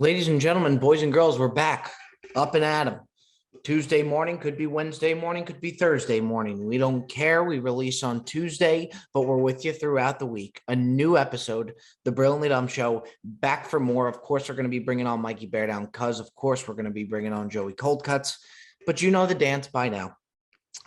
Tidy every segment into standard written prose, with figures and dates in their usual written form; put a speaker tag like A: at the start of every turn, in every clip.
A: Ladies and gentlemen, boys and girls, we're back up and at 'em. Tuesday morning could be Wednesday morning, could be Thursday morning. We don't care. We release on Tuesday, but we're with you throughout the week. A new episode, The Brilliantly Dumb Show, back for more. Of course, we're going to be bringing on Mikey Bear Down because, of course, we're going to be bringing on Joey Cold Cuts. But you know the dance by now.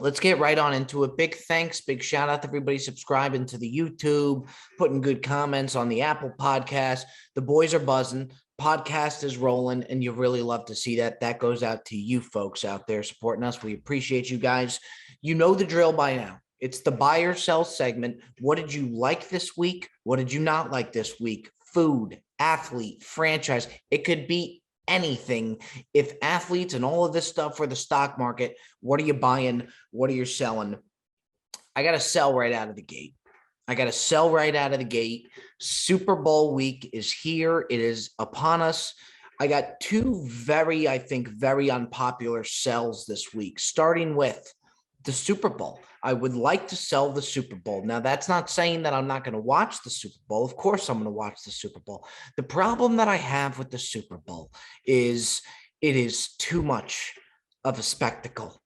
A: Let's get right on into it. Big thanks, big shout out to everybody subscribing to the YouTube, putting good comments on the Apple podcast. The boys are buzzing. Podcast is rolling, and you really love to see that. That goes out to you folks out there supporting us. We appreciate you guys. You know the drill by now. It's the buy or sell segment. What did you like this week? What did you not like this week? Food, athlete, franchise. It could be anything. If athletes and all of this stuff for the stock market, what are you buying? What are you selling? I got to sell right out of the gate. Super Bowl week is here. It is upon us. I got two very unpopular sells this week, starting with the Super Bowl. I would like to sell the Super Bowl. Now, that's not saying that I'm not going to watch the Super Bowl. Of course, I'm going to watch the Super Bowl. The problem that I have with the Super Bowl is it is too much of a spectacle.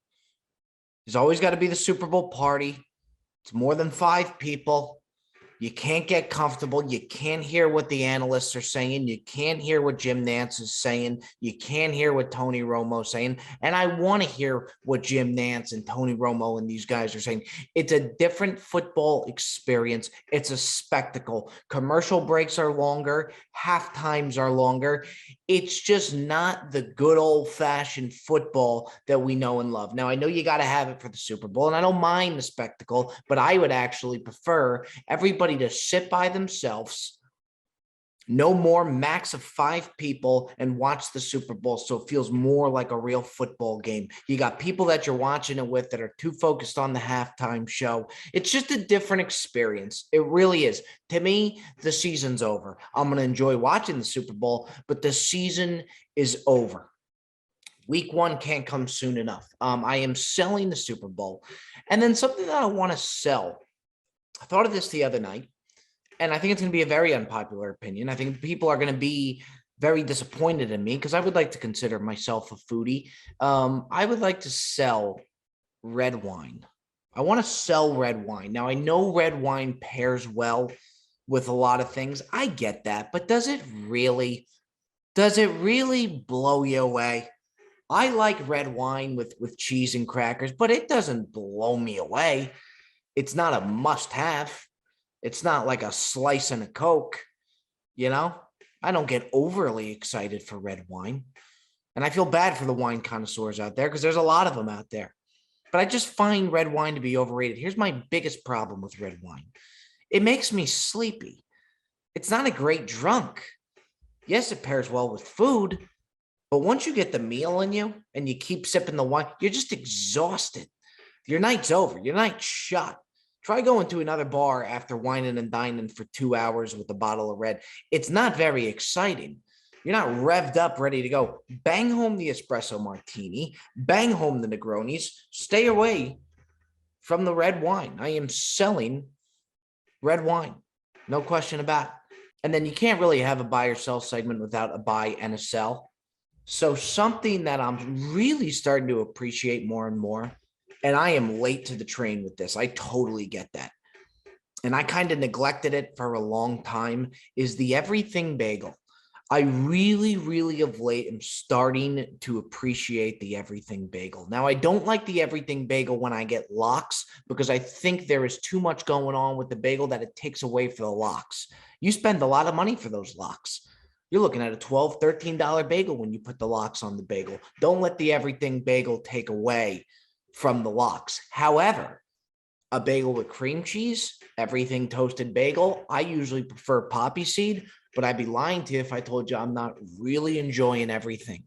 A: There's always got to be the Super Bowl party. It's more than 5 people. You can't get comfortable. You can't hear what the analysts are saying. You can't hear what Jim Nantz is saying. You can't hear what Tony Romo is saying. And I want to hear what Jim Nantz and Tony Romo and these guys are saying. It's a different football experience. It's a spectacle. Commercial breaks are longer. Half times are longer. It's just not the good old-fashioned football that we know and love. Now, I know you got to have it for the Super Bowl, and I don't mind the spectacle, but I would actually prefer everybody to sit by themselves, no more, max of 5 people, and watch the Super Bowl so it feels more like a real football game. You got people that you're watching it with that are too focused on the halftime show. It's just a different experience. It really is. To me, the season's over. I'm going to enjoy watching the Super Bowl, but the season is over. Week 1 can't come soon enough. I am selling the Super Bowl. And then something that I want to sell. I thought of this the other night, and I think it's going to be a very unpopular opinion. I think people are going to be very disappointed in me because I would like to consider myself a foodie. I would like to sell red wine. I want to sell red wine. Now, I know red wine pairs well with a lot of things. I get that, but does it really blow you away? I like red wine with cheese and crackers, but it doesn't blow me away. It's not a must-have. It's not like a slice and a Coke, you know? I don't get overly excited for red wine. And I feel bad for the wine connoisseurs out there because there's a lot of them out there. But I just find red wine to be overrated. Here's my biggest problem with red wine. It makes me sleepy. It's not a great drunk. Yes, it pairs well with food, but once you get the meal in you and you keep sipping the wine, you're just exhausted. Your night's over. Your night's shot. Try going to another bar after whining and dining for 2 hours with a bottle of red. It's not very exciting. You're not revved up, ready to go. Bang home the espresso martini. Bang home the Negronis. Stay away from the red wine. I am selling red wine. No question about it. And then you can't really have a buy or sell segment without a buy and a sell. So something that I'm really starting to appreciate more and more, and I am late to the train with this. I totally get that. And I kind of neglected it for a long time, is the everything bagel. I really of late am starting to appreciate the everything bagel. Now, I don't like the everything bagel when I get lox because I think there is too much going on with the bagel that it takes away for the lox. You spend a lot of money for those lox. You're looking at a $12, $13 bagel when you put the lox on the bagel. Don't let the everything bagel take away from the lox. However, a bagel with cream cheese, everything toasted bagel, I usually prefer poppy seed, but I'd be lying to you if I told you I'm not really enjoying everything.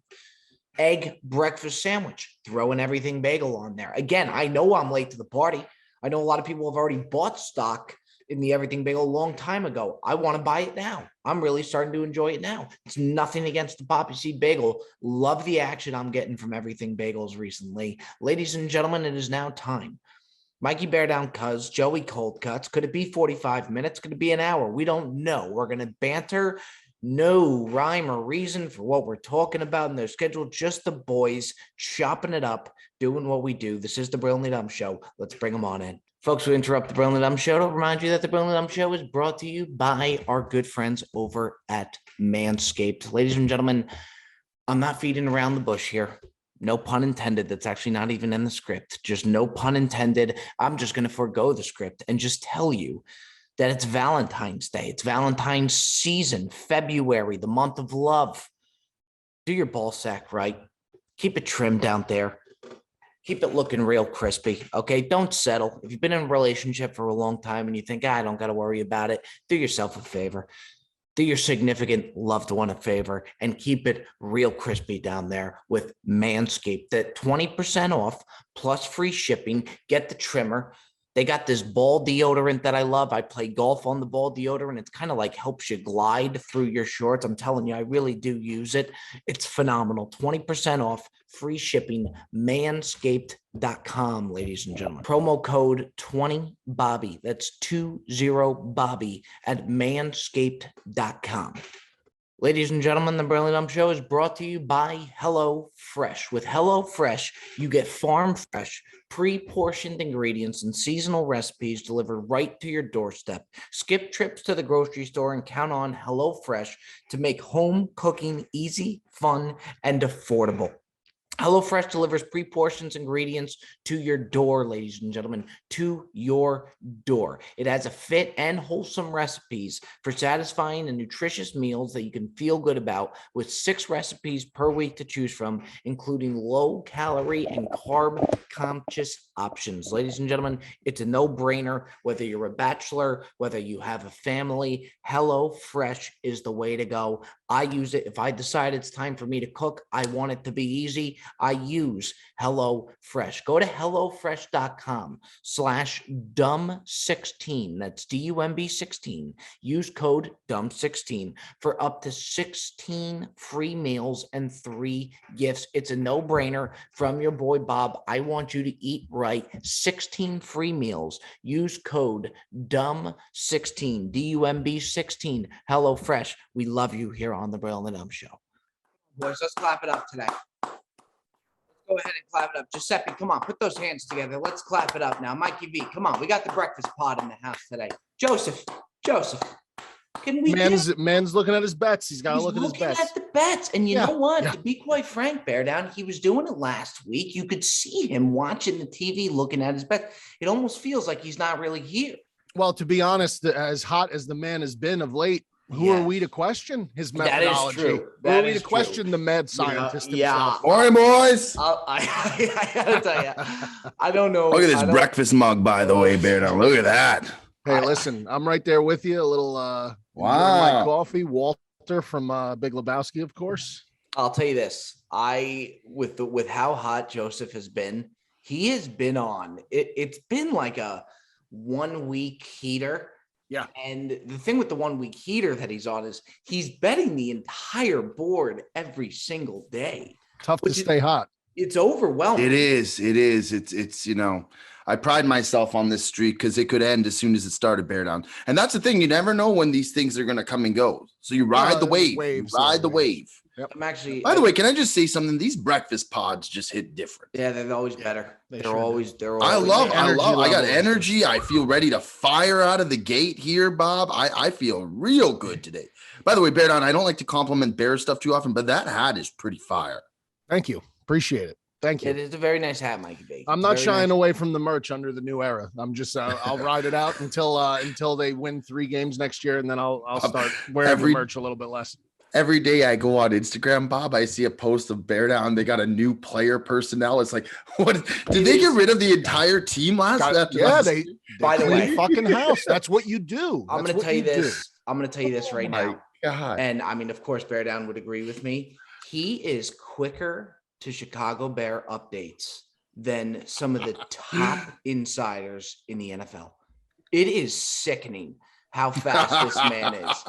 A: Egg breakfast sandwich, throw an everything bagel on there. Again, I know I'm late to the party. I know a lot of people have already bought stock in the everything bagel a long time ago. I want to buy it now. I'm really starting to enjoy it now. It's nothing against the poppy seed bagel. Love the action I'm getting from everything bagels recently. Ladies and gentlemen, it is now time. Mikey Bear Down Cuz, Joey Cold Cuts. Could it be 45 minutes? Could it be an hour? We don't know. We're going to banter No rhyme or reason for what we're talking about in their schedule. Just the boys chopping it up, doing what we do. This is the Brilliantly Dumb Show. Let's bring them on in. Folks, we interrupt the Brilliantly Dumb Show to remind you that the Brilliantly Dumb Show is brought to you by our good friends over at Manscaped. Ladies and gentlemen, I'm not feeding around the bush here. No pun intended. That's actually not even in the script. Just no pun intended. I'm just going to forego the script and just tell you that it's Valentine's Day. It's Valentine's season, February, the month of love. Do your ball sack right. Keep it trimmed out there. Keep it looking real crispy, okay? Don't settle. If you've been in a relationship for a long time and you think, I don't got to worry about it, do yourself a favor. Do your significant loved one a favor and keep it real crispy down there with Manscaped. That 20% off plus free shipping. Get the trimmer. They got this ball deodorant that I love. I play golf on the ball deodorant. It's kind of like helps you glide through your shorts. I'm telling you, I really do use it. It's phenomenal. 20% off, free shipping, manscaped.com, ladies and gentlemen. Promo code 20Bobby. That's 20Bobby at manscaped.com. Ladies and gentlemen, the Brilliant Dumb Show is brought to you by HelloFresh. With HelloFresh, you get farm fresh, pre-portioned ingredients and seasonal recipes delivered right to your doorstep. Skip trips to the grocery store and count on HelloFresh to make home cooking easy, fun, and affordable. HelloFresh delivers pre-portioned ingredients to your door, ladies and gentlemen, to your door. It has a fit and wholesome recipes for satisfying and nutritious meals that you can feel good about with 6 recipes per week to choose from, including low-calorie and carb-conscious options. Ladies and gentlemen, it's a no-brainer. Whether you're a bachelor, whether you have a family, HelloFresh is the way to go. I use it. If I decide it's time for me to cook, I want it to be easy, I use HelloFresh. Go to HelloFresh.com/dumb16. That's DUMB16. Use code dumb16 for up to 16 free meals and 3 gifts. It's a no-brainer from your boy Bob. I want you to eat right. 16 free meals. Use code dumb16, DUMB16. HelloFresh. We love you here on the Brilliant Dumb Show. Boys, let's clap it up today. Go ahead and clap it up. Giuseppe, come on, put those hands together. Let's clap it up now. Mikey V, come on. We got the breakfast pod in the house today. Joseph, can we
B: man's looking at his bets. He's got to look at his bets.
A: At the bets. And you know what? To be quite frank, Bear Down, he was doing it last week. You could see him watching the TV, looking at his bets. It almost feels like he's not really here.
B: Well, to be honest, as hot as the man has been of late, who are we to question his methodology?
A: That is true.
B: Who are we to question the mad scientist himself?
C: Morning, boys.
A: I gotta tell you, I don't know.
C: Look at this breakfast mug, by the way, Bear Down. Look at that.
B: Hey, listen, I'm right there with you. A little
C: wow
B: coffee. Walter from Big Lebowski, of course.
A: I'll tell you this. With how hot Joseph has been, he has been on. It's been like a 1 week heater.
B: Yeah.
A: And the thing with the 1 week heater that he's on is he's betting the entire board every single day.
B: Tough to stay hot.
A: It's overwhelming.
C: It is. It's, I pride myself on this streak because it could end as soon as it started, Bear Down. And that's the thing. You never know when these things are going to come and go. So you ride the wave. Ride the wave.
B: Yep.
A: I'm actually.
C: By the way, can I just say something? These breakfast pods just hit different.
A: Yeah, they're always better. They're always.
C: I got energy. I feel ready to fire out of the gate here, Bob. I feel real good today. By the way, Bear Down, I don't like to compliment Bear stuff too often, but that hat is pretty fire.
B: Thank you. Appreciate it. Thank you.
A: It is a very nice hat, Mikey B.
B: I'm not shying away from the merch under the new era. I'm just I'll ride it out until they win 3 games next year, and then I'll start wearing the merch a little bit less.
C: Every day I go on Instagram, Bob, I see a post of Bear Down. They got a new player personnel. It's like, what? Did they get rid of the entire team last?
B: They by the way, fucking house. That's what you do.
A: I'm going to tell you this. I'm going to tell you this right now.
C: God.
A: And I mean, of course, Bear Down would agree with me. He is quicker to Chicago Bear updates than some of the top insiders in the NFL. It is sickening how fast this man is.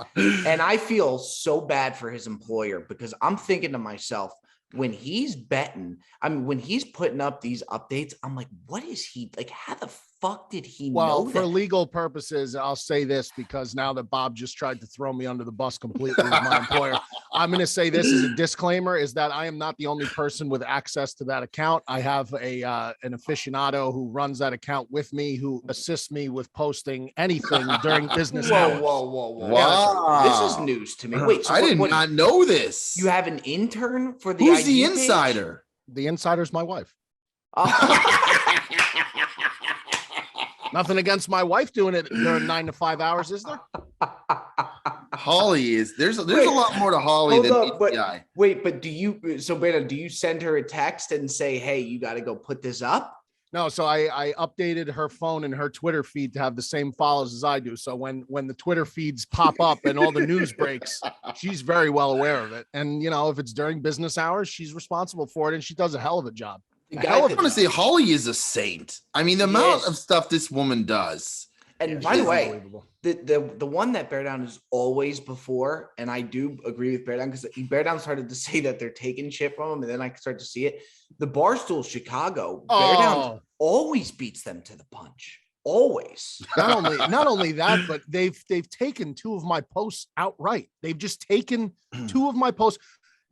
A: And I feel so bad for his employer because I'm thinking to myself, when he's betting, I mean, when he's putting up these updates, I'm like, what is he like? How the fuck did he
B: Well,
A: know
B: for
A: that?
B: legal purposes, I'll say this because now that Bob just tried to throw me under the bus completely with my employer, I'm going to say this as a disclaimer is that I am not the only person with access to that account. I have an aficionado who runs that account with me, who assists me with posting anything during business hours.
A: Whoa.
C: Wow.
A: This is news to me. Wait, so
C: I
A: what,
C: did
A: what,
C: not know this.
A: you have an intern for the
C: Who's the
A: IG page?
C: insider?
B: The insider's my wife.
A: Oh.
B: Nothing against my wife doing it during 9 to 5 hours, is there?
C: Holly is there's a
A: Wait,
C: lot more to Holly
A: hold
C: than
A: up, but-
C: ATI.
A: Wait, but do you send her a text and say, hey, you got to go put this up?
B: No, so I updated her phone and her Twitter feed to have the same follows as I do. So when the Twitter feeds pop up and all the news breaks, she's very well aware of it. And you know, if it's during business hours, she's responsible for it, and she does a hell of a job.
C: I want to say Holly is a saint. I mean, the amount
A: Yes.
C: of stuff this woman does.
A: And
B: Yeah,
A: by the
B: she's
A: way,
B: unbelievable.
A: the one that Bear Down is always before, and I do agree with Bear Down because Bear Down started to say that they're taking shit from him, and then I start to see it. The Barstool Chicago, Bear Down always beats them to the punch. Always.
B: Not only that, but they've taken two of my posts outright. They've just taken two of my posts,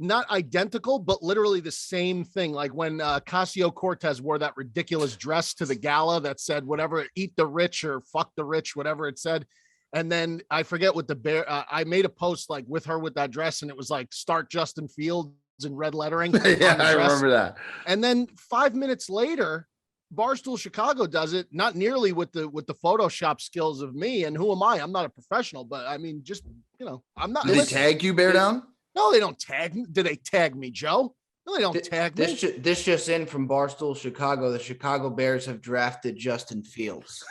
B: not identical, but literally the same thing. Like when Casio Cortez wore that ridiculous dress to the gala that said whatever, eat the rich or fuck the rich, whatever it said. And then I forget what the Bear, I made a post like with her with that dress, and it was like start Justin Fields in red lettering.
C: Yeah, I remember that.
B: And then 5 minutes later, Barstool Chicago does it, not nearly with the Photoshop skills of me. And who am I? I'm not a professional, but I mean, just, you know, I'm not.
C: Did they tag you, Bear Down?
B: No, they don't tag me. Do they tag me, Joe? No, they don't tag me.
A: This just in from Barstool Chicago. The Chicago Bears have drafted Justin Fields.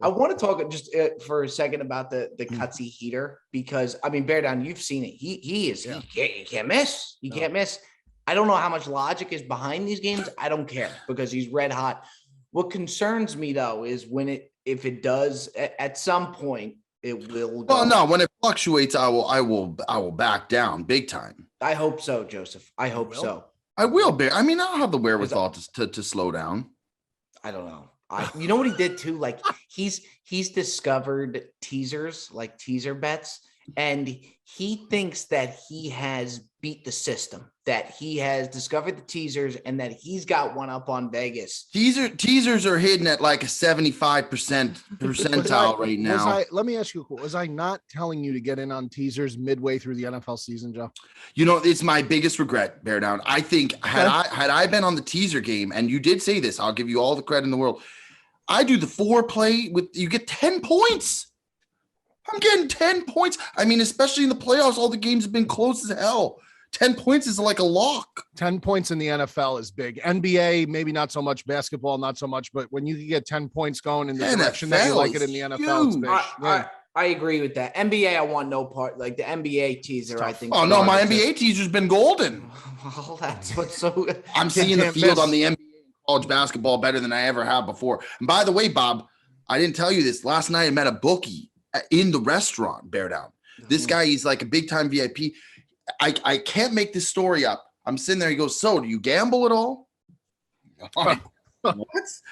A: I want to talk just for a second about the Cutsy heater, because I mean, Bear Down, you've seen it. He can't miss. You can't miss. I don't know how much logic is behind these games. I don't care because he's red hot. What concerns me though is if it does at some point it will go.
C: Well, no, when it fluctuates, I will back down big time.
A: I hope so, Joseph. I hope so.
C: I will, Bear. I mean, I'll have the wherewithal to slow down.
A: I don't know. You know what he did too? Like he's discovered teasers, like teaser bets, and he thinks that he has beat the system, that he has discovered the teasers and that he's got one up on Vegas.
C: Teasers are hidden at like a 75% percentile right now.
B: Let me ask you, was I not telling you to get in on teasers midway through the NFL season, Joe?
C: You know, it's my biggest regret, Bear Down. I think had I been on the teaser game, and you did say this, I'll give you all the credit in the world. I do the 4-play with you get 10 points. I'm getting 10 points. I mean, especially in the playoffs, all the games have been close as hell. 10 points is like a lock.
B: 10 points in the NFL is big. NBA, maybe not so much. Basketball, not so much. But when you can get 10 points going in the direction that you like it in the NFL, it's big.
A: I agree with that. NBA, I want no part. Like the NBA teaser, I think.
C: Oh, no, my NBA teaser's been golden.
A: Well, that's what's so.
C: I'm seeing the field on the NBA college basketball better than I ever have before. And by the way, Bob, I didn't tell you this. Last night I met a bookie in the restaurant, Bear Down. This guy, he's like a big time VIP. I can't make this story up. I'm sitting there. He goes, so do you gamble at all? What?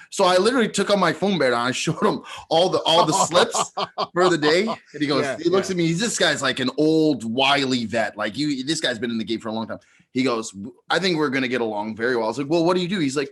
C: So I literally took on my phone, Bear Down. I showed him all the slips for the day. And he goes, he looks at me. This guy's like an old wily vet. Like this guy's been in the game for a long time. He goes, I think we're going to get along very well. I was like, well, what do you do? He's like,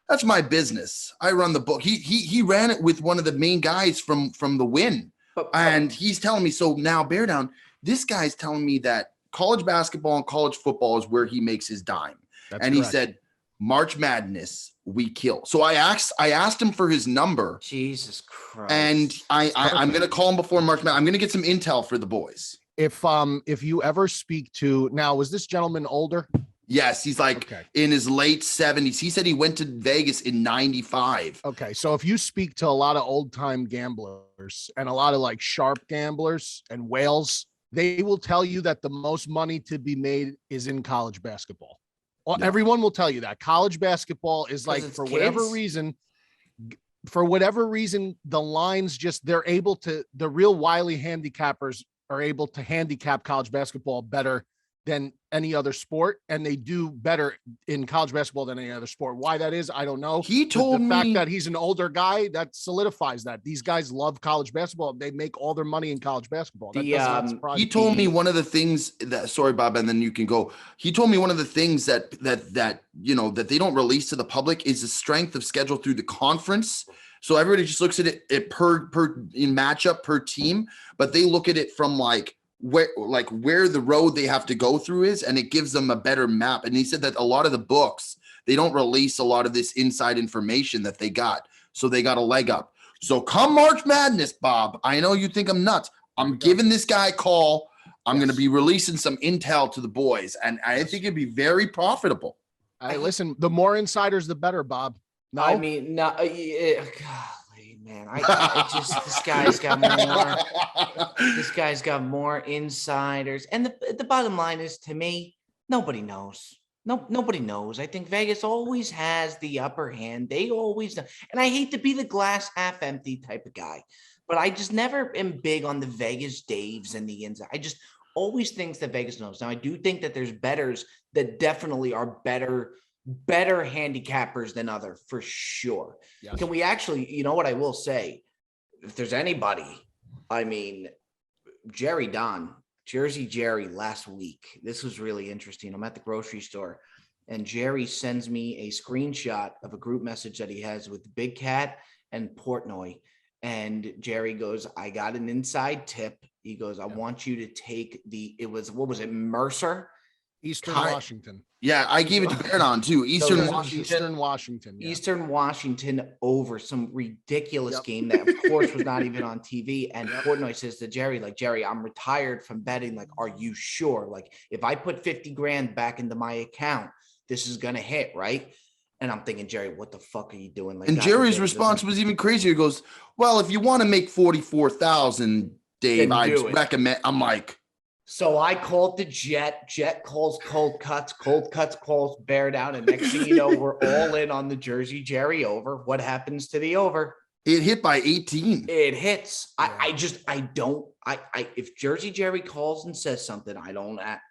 C: that's my business. I run the book. He ran it with one of the main guys from the Win. And he's telling me, so now Bear Down, this guy's telling me that college basketball and college football is where he makes his dime.
B: That's
C: and
B: correct.
C: He said, March Madness, we kill. So I asked him for his number.
A: Jesus Christ.
C: And I'm going to call him before March Madness. I'm going to get some intel for the boys.
B: If you ever speak to, now, was this gentleman older?
C: Yes, he's like in his late 70s. He said he went to Vegas in 95.
B: Okay, so if you speak to a lot of old-time gamblers and a lot of like sharp gamblers and whales, they will tell you that the most money to be made is in college basketball. Well, everyone will tell you that. College basketball is like, for whatever reason, the lines just, the real wily handicappers are able to handicap college basketball better than any other sport, and they do better in college basketball than any other sport. Why that is, I don't know.
C: He told
B: the
C: me
B: fact that he's an older guy, that solidifies that. These guys love college basketball. They make all their money in college basketball. That does not surprise
C: he
B: me.
C: told me one of the things that, sorry, Bob, and then you can go. He told me one of the things that they don't release to the public is the strength of schedule through the conference. So everybody just looks at it per in matchup per team, but they look at it from like where the road they have to go through is, and it gives them a better map. And he said that a lot of the books, they don't release a lot of this inside information that they got. So they got a leg up. So come March Madness, Bob, I know you think I'm nuts. I'm giving this guy a call. I'm going to be releasing some intel to the boys, and I think it'd be very profitable.
B: Listen, the more insiders, the better, Bob. No,
A: I mean, no, golly, man, I just this guy's got more. This guy's got more insiders, and the bottom line is, to me, nobody knows. Nobody knows. I think Vegas always has the upper hand. They always know. And I hate to be the glass half empty type of guy, but I just never am big on the Vegas Daves and the inside. I just always think that Vegas knows. Now, I do think that there's bettors that definitely are better handicappers than other, for sure. Yes. Can we actually, you know what I will say, if there's anybody, I mean, Jerry Don, Jersey Jerry, last week, this was really interesting. I'm at the grocery store and Jerry sends me a screenshot of a group message that he has with Big Cat and Portnoy. And Jerry goes, I got an inside tip. He goes, I want you to take Mercer?
B: Eastern Washington.
C: Yeah, I gave it to Baradon too. Eastern Washington.
B: Yeah.
A: Eastern Washington over some ridiculous game that, of course, was not even on TV. And Portnoy says to Jerry, like, Jerry, I'm retired from betting. Like, are you sure? Like, if I put 50 grand back into my account, this is going to hit, right? And I'm thinking, Jerry, what the fuck are you doing? Like,
C: and Jerry's response was even crazier. He goes, well, if you want to make 44,000, Dave, I'd recommend. I'm like,
A: so I called the Jet. Jet calls Cold Cuts. Cold Cuts calls Bear Down. And next thing you know, we're all in on the Jersey Jerry over. What happens to the over?
C: It hit by 18.
A: It hits. I if Jersey Jerry calls and says something,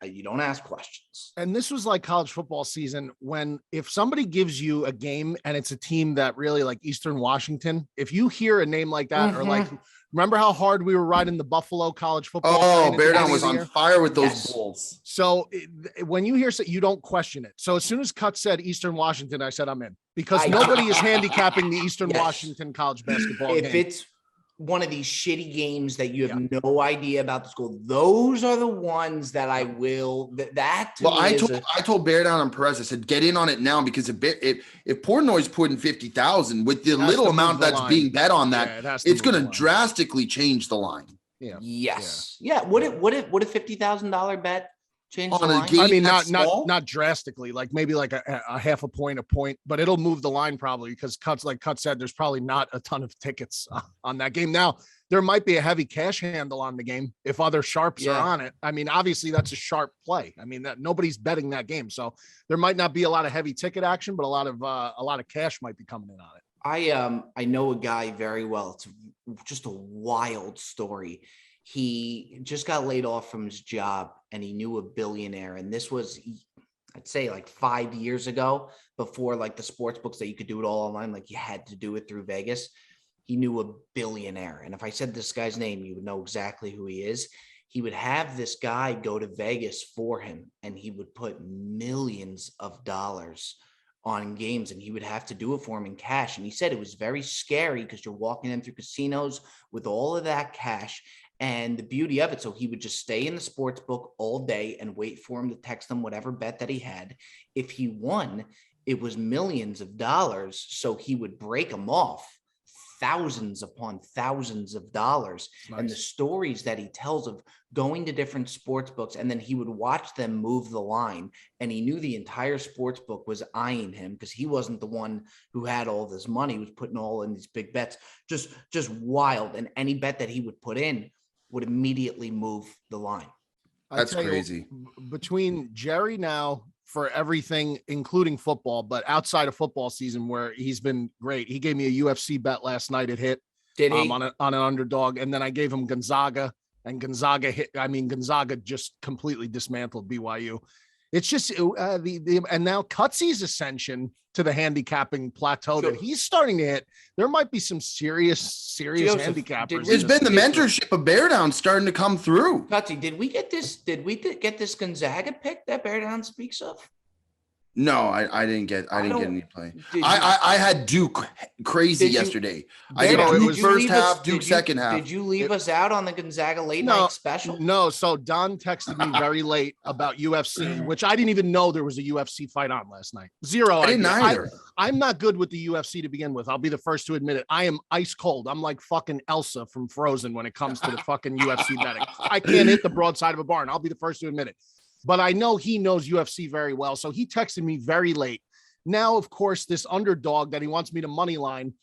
A: you don't ask questions.
B: And this was like college football season when if somebody gives you a game and it's a team that really, like Eastern Washington, if you hear a name like that, or like, remember how hard we were riding the Buffalo college football?
C: Oh, Bear Down was on fire with those Bulls.
B: So when you hear so you don't question it. So as soon as Cut said Eastern Washington, I said I'm in, because nobody is handicapping the Eastern Washington college basketball
A: game. If it's one of these shitty games that you have no idea about the school, those are the ones that I will.
C: I told Bear Down and Perez, I said, get in on it now, because if Portnoy's putting 50,000 with the little amount that's being bet on that, it's going to drastically change the line.
A: Yeah. Yes. Yeah. Would a $50,000 bet change the line?
B: I mean, not drastically, like maybe like a half a point, but it'll move the line probably, because Cut said, there's probably not a ton of tickets on that game. Now, there might be a heavy cash handle on the game if other sharps are on it. I mean, obviously that's a sharp play. I mean, that nobody's betting that game, so there might not be a lot of heavy ticket action, but a lot of cash might be coming in on it.
A: I know a guy very well. It's just a wild story. He just got laid off from his job and he knew a billionaire. And this was, I'd say, like 5 years ago, before like the sports books that you could do it all online. Like you had to do it through Vegas. He knew a billionaire. And if I said this guy's name, you would know exactly who he is. He would have this guy go to Vegas for him, and he would put millions of dollars on games, and he would have to do it for him in cash. And he said it was very scary because you're walking in through casinos with all of that cash. And the beauty of it, so he would just stay in the sports book all day and wait for him to text him whatever bet that he had. If he won, it was millions of dollars. So he would break them off, thousands upon thousands of dollars. Nice. And the stories that he tells of going to different sports books, and then he would watch them move the line, and he knew the entire sports book was eyeing him because he wasn't the one who had all this money. He was putting all in these big bets, just wild. And any bet that he would put in would immediately move the line.
C: That's crazy.
B: Between Jerry now for everything, including football, but outside of football season where he's been great. He gave me a UFC bet last night. It hit.
A: Did he?
B: On an underdog. And then I gave him Gonzaga and Gonzaga Gonzaga just completely dismantled BYU. It's just and now Cutsy's ascension to the handicapping plateau that he's starting to hit. There might be some serious
A: Joseph,
B: handicappers.
C: There's been the mentorship of Bear Down starting to come through.
A: Cutsy, did we get this Gonzaga pick that Bear Down speaks of?
C: No, I didn't get any play. I had Duke crazy yesterday. I did Duke first half, Duke second half.
A: Did you leave us out on the Gonzaga late night special?
B: No. So Don texted me very late about UFC, which I didn't even know there was a UFC fight on last night. Zero.
C: I didn't either.
B: I'm not good with the UFC to begin with. I'll be the first to admit it. I am ice cold. I'm like fucking Elsa from Frozen when it comes to the fucking UFC betting. I can't hit the broadside of a barn. I'll be the first to admit it. But I know he knows UFC very well. So he texted me very late. Now, of course, this underdog that he wants me to money line,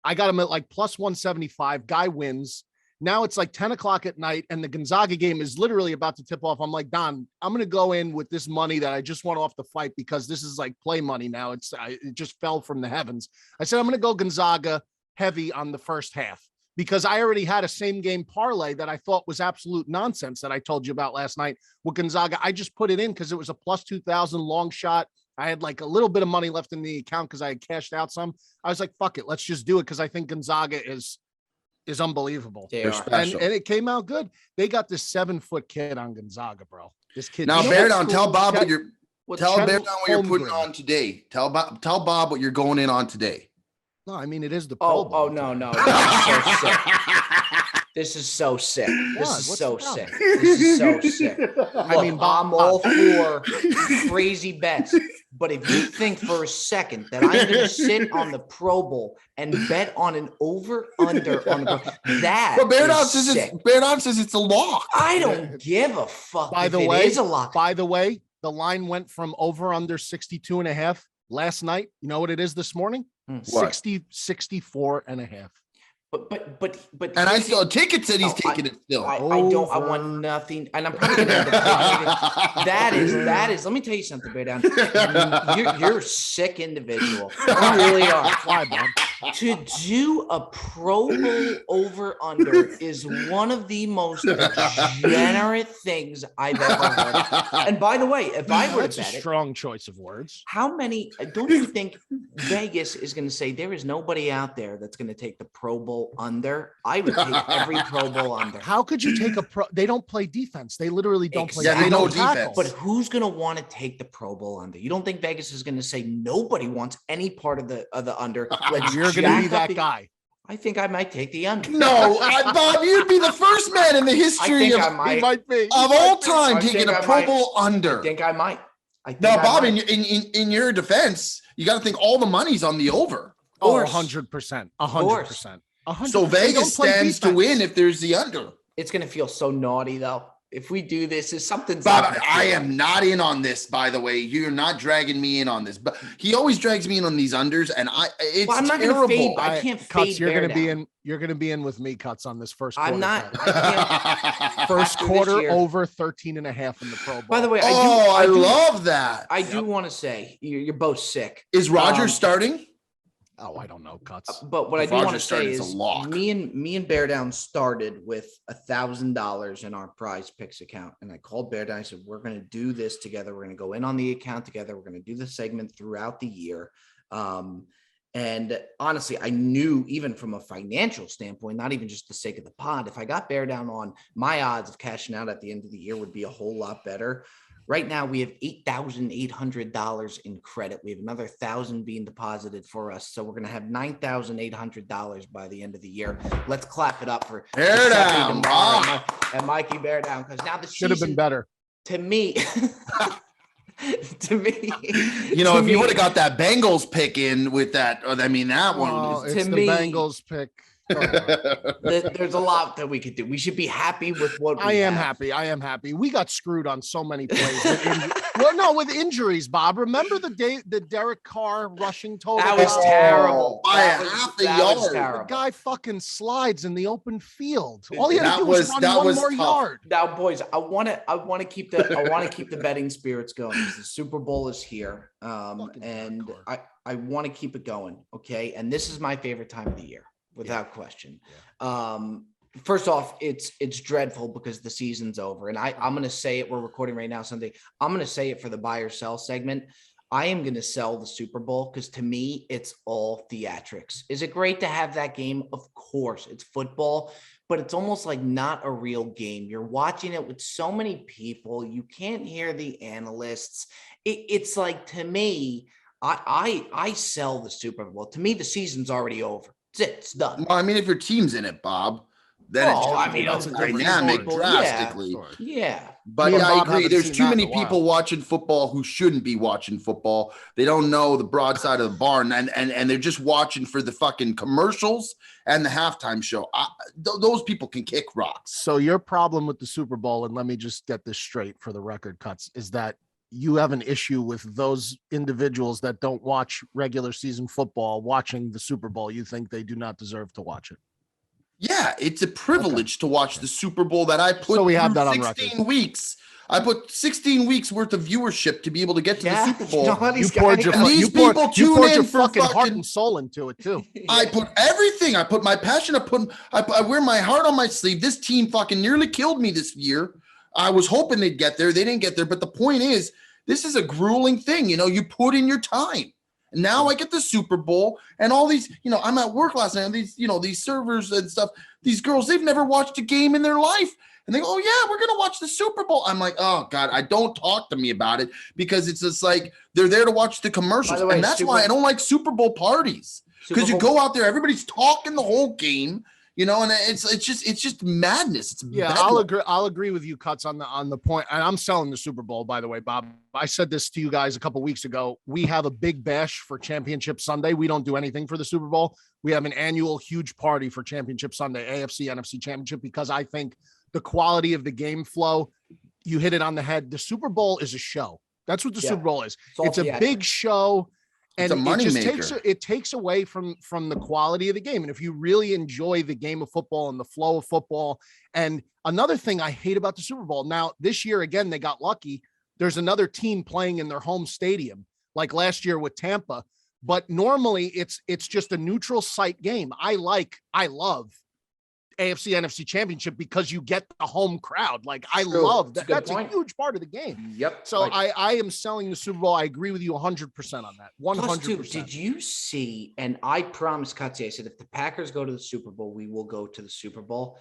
B: I got him at like plus 175. Guy wins. Now it's like 10 o'clock at night and the Gonzaga game is literally about to tip off. I'm like, Don, I'm going to go in with this money that I just won off the fight because this is like play money now. It just fell from the heavens. I said, I'm going to go Gonzaga heavy on the first half, because I already had a same game parlay that I thought was absolute nonsense that I told you about last night with Gonzaga. I just put it in because it was a plus 2,000 long shot. I had like a little bit of money left in the account because I had cashed out some. I was like, fuck it, let's just do it because I think Gonzaga is unbelievable.
C: They're special.
B: And it came out good. They got this 7-foot kid on Gonzaga, bro. This kid.
C: Now, Bear Down, tell Bob what you're
B: Bear
C: Down what you're putting on today. Tell Bob what you're going in on today.
B: No, I mean, it is the Pro Bowl.
A: No. This is so sick. This is so sick. This is so sick. I mean, I'm all for crazy bets, but if you think for a second that I'm going to sit on the Pro Bowl and bet on an over/under on the that,
C: but Bear Down says it's a lock.
A: I don't give a fuck.
B: By the way, it is a lock. By the way, the line went from over/under 62.5 last night. You know what it is this morning? 64.5.
A: But
C: and I saw tickets that he's taking it still.
A: I want nothing, and I'm probably gonna end up that is. Let me tell you something, Bear Down. You're a sick individual. You really are.
B: Why, Bob?
A: To do a Pro Bowl over under is one of the most degenerate things I've ever heard. And by the way, if I were to bet
B: a strong choice of words.
A: How many? Don't you think Vegas is going to say there is nobody out there that's going to take the Pro Bowl under? I would take every Pro Bowl under.
B: How could you take a pro? They don't play defense. They literally don't play.
C: Yeah, they don't defense.
A: But who's going to want to take the Pro Bowl under? You don't think Vegas is going to say nobody wants any part of the under?
B: You're going to be that guy.
A: I think I might take the under.
C: No, Bob, you'd be the first man in the history of all time taking a Pro Bowl under.
A: I think I might.
C: Now, Bob, in your defense, you got to think all the money's on the over.
B: Oh, 100%. 100%.
C: So Vegas stands to win if there's the under.
A: It's going to feel so naughty, though. If we do this, is something.
C: Bob, I am not in on this, by the way. You're not dragging me in on this, but he always drags me in on these unders, and it's
A: I'm not
C: terrible.
A: Fade, I can't fade.
B: Cuts, you're going to be in. You're going to be in with me, Cuts, on this first quarter.
A: I'm not. I can't.
B: First quarter over 13.5 in the Pro Bowl.
A: By the way,
C: I love that.
A: I do want to say you're both sick.
C: Is Roger starting?
B: Oh, I don't know, Cuts.
A: But what I do want to say is me and Bear Down started with $1,000 in our Prize Picks account. And I called Bear Down. I said, we're going to do this together. We're going to go in on the account together. We're going to do the segment throughout the year. And honestly, I knew even from a financial standpoint, not even just the sake of the pod, if I got Bear Down on, my odds of cashing out at the end of the year would be a whole lot better. Right now, we have $8,800 in credit. We have another 1,000 being deposited for us. So we're going to have $9,800 by the end of the year. Let's clap it up for
C: Bear Down
A: and Mikey Bear Down, because now the
B: should have been better.
A: To me,
C: you know, if you would have got that Bengals pick in with that, I mean, that one.
B: It's the Bengals pick.
A: There's a lot that we could do. We should be happy with what
B: I am happy. We got screwed on so many plays. With injuries, Bob. Remember the Derek Carr rushing total?
A: That was terrible.
C: By half a yard.
B: The guy fucking slides in the open field. All he had to do was run one more yard.
A: Now, boys, I want to keep the betting spirits going. The Super Bowl is here, and I want to keep it going. Okay, and this is my favorite time of the year. Without question. first off, it's dreadful because the season's over. And I'm going to say it. We're recording right now, Sunday. I'm going to say it for the buy or sell segment. I am going to sell the Super Bowl because to me, it's all theatrics. Is it great to have that game? Of course, it's football, but it's almost like not a real game. You're watching it with so many people. You can't hear the analysts. It's like, to me, I sell the Super Bowl. To me, the season's already over. It's done.
C: Well, I mean, if your team's in it, Bob, then it's
A: that's a different
C: dynamic
A: story.
C: drastically.
A: Yeah.
C: But
B: Me and
C: I
B: Bob
C: agree.
B: haven't
C: There's
B: seen
C: too
B: that in
C: many
B: a while.
C: people watching football who shouldn't be watching football. They don't know the broadside of the barn, and they're just watching for the fucking commercials and the halftime show. Those people can kick rocks.
B: So your problem with the Super Bowl, and let me just get this straight for the record cuts, is that you have an issue with those individuals that don't watch regular season football watching the Super Bowl. You think they do not deserve to watch it.
C: Yeah, it's a privilege to watch the Super Bowl that I put
B: So we have
C: through
B: that on
C: 16
B: record.
C: weeks. I put 16 weeks worth of viewership to be able to get to the Super Bowl.
A: You know what?
B: You
A: These
B: poured
A: guys-
B: your,
C: And
B: fu-
C: these
B: you poured,
C: people
B: you
C: tune
B: poured
C: in
B: your
C: for
B: fucking heart
C: fucking-
B: and soul into it too.
C: I put everything. I put my passion. I wear my heart on my sleeve. This team fucking nearly killed me this year. I was hoping they'd get there. They didn't get there. But the point is, this is a grueling thing. You know, you put in your time. And now I get the Super Bowl and all these, you know, I'm at work last night and these servers and stuff, these girls, they've never watched a game in their life. And they go, oh yeah, we're going to watch the Super Bowl. I'm like, oh God, I don't talk to me about it because it's just like, they're there to watch the commercials.
A: way,
C: And that's why I don't like Super Bowl parties because you go out there, everybody's talking the whole game, you know, and it's just madness. It's
B: Yeah,
C: bedlam.
B: I'll agree with you, Cuts, on the point. And I'm selling the Super Bowl, by the way, Bob. I said this to you guys a couple weeks ago. We have a big bash for Championship Sunday. We don't do anything for the Super Bowl. We have an annual huge party for Championship Sunday, AFC, NFC Championship, because I think the quality of the game flow, you hit it on the head. The Super Bowl is a show. That's what the
A: Yeah.
B: Super Bowl is.
A: all
B: It's a
A: theatrics.
B: big show.
C: It's
B: And
C: a
B: it just
C: moneymaker.
B: takes away from the quality of the game. And if you really enjoy the game of football and the flow of football, and another thing I hate about the Super Bowl, now this year again they got lucky. There's another team playing in their home stadium, like last year with Tampa. But normally it's just a neutral site game. I love AFC NFC Championship because you get the home crowd. Like I
A: True.
B: love
A: It's a
B: that.
A: good
B: That's
A: point.
B: a huge part of the game.
A: Yep.
B: So I am selling the Super Bowl. I agree with you 100% on that.
A: Plus, too,
B: 100%.
A: did you see? And I promised Katsi, I said, if the Packers go to the Super Bowl, we will go to the Super Bowl.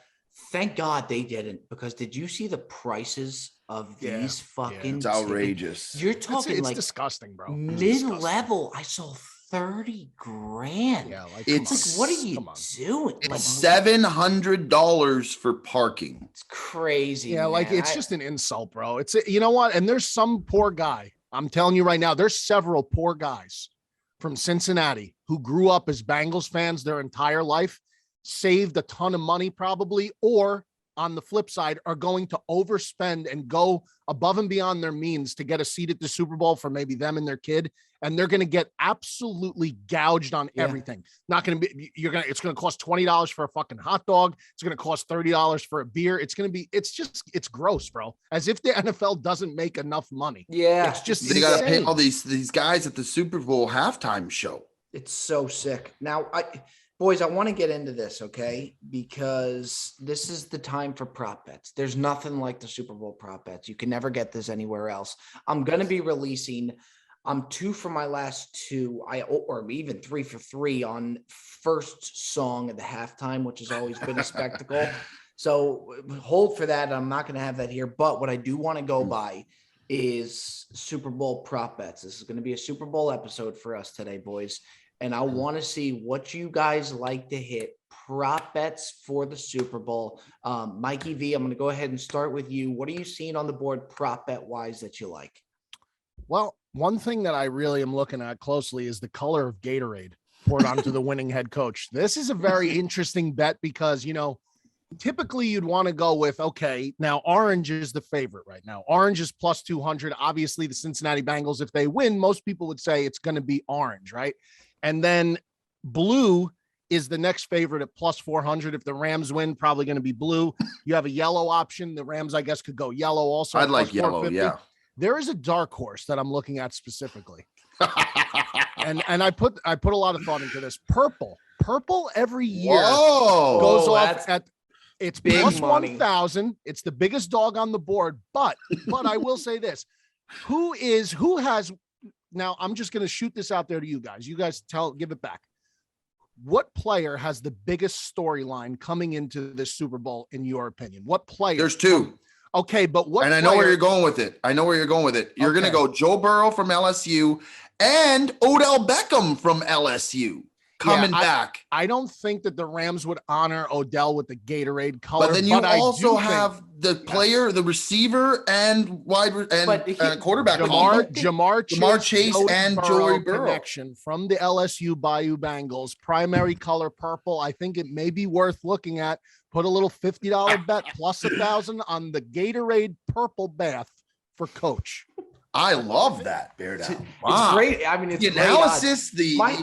A: Thank God they didn't, because did you see the prices of
B: Yeah,
A: these fucking?
C: It's
A: tickets?
C: outrageous.
A: You're
B: It's
A: talking like
B: disgusting, bro. It's disgusting.
A: mid-level. I saw 30 grand.
B: Yeah, like
C: It's
A: It's like, what are you
B: come on.
A: doing? Like,
C: It's $700 for parking.
A: it's crazy.
B: Yeah, like
A: man.
B: it's just an insult, bro. It's you know what? And there's some poor guy. I'm telling you right now, there's several poor guys from Cincinnati who grew up as Bengals fans their entire life, saved a ton of money probably, or on the flip side, are going to overspend and go above and beyond their means to get a seat at the Super Bowl for maybe them and their kid. And they're going to get absolutely gouged on
A: Yeah.
B: everything. Not going to be, it's going to cost $20 for a fucking hot dog. It's going to cost $30 for a beer. It's gross, bro. As if the NFL doesn't make enough money.
A: yeah,
B: It's just
C: They got to pay
B: insane.
C: all these guys at the Super Bowl halftime show.
A: it's so sick. Now, boys, I want to get into this, okay? Because this is the time for prop bets. There's nothing like the Super Bowl prop bets. You can never get this anywhere else. I'm going to be releasing. I'm 2 for my last 2, or even 3 for 3 on first song at the halftime, which has always been a spectacle. So hold for that. I'm not going to have that here. But what I do want to go by is Super Bowl prop bets. This is going to be a Super Bowl episode for us today, boys. And I want to see what you guys like to hit prop bets for the Super Bowl. Mikey V, I'm going to go ahead and start with you. What are you seeing on the board prop bet wise that you like?
B: Well, one thing that I really am looking at closely is the color of Gatorade poured onto the winning head coach. This is a very interesting bet because, typically you'd want to go with, okay, now orange is the favorite right now. Orange is plus 200. Obviously, the Cincinnati Bengals, if they win, most people would say it's going to be orange, right? And then blue is the next favorite at plus 400. If the Rams win, probably going to be blue. You have a yellow option. The Rams, I guess, could go yellow also.
C: I'd like
B: plus
C: yellow,
B: 450.
C: yeah.
B: There is a dark horse that I'm looking at specifically. And I put a lot of thought into this. Purple every year
C: Whoa.
B: goes
A: Oh,
B: off
A: that's-
B: at It's
A: Big
B: plus
A: money.
B: 1,000. It's the biggest dog on the board. But I will say this: who has now? I'm just going to shoot this out there to you guys. You guys give it back. What player has the biggest storyline coming into this Super Bowl, in your opinion? What player?
C: There's two.
B: Okay, but what?
C: And I know where you're going with it. You're going to go Joe Burrow from LSU and Odell Beckham from LSU coming back.
B: I don't think that the Rams would honor Odell with the Gatorade color.
C: But then you also
B: think
C: have the player, the receiver, and quarterback.
B: Jamar Chase
C: and Joey Burrow
B: connection from the LSU Bayou Bengals. Primary color purple. I think it may be worth looking at. Put a little $50 bet plus 1,000 on the Gatorade purple bath for Coach.
C: I love that, Bear Down.
A: Wow. It's great. I mean, it's
C: the analysis.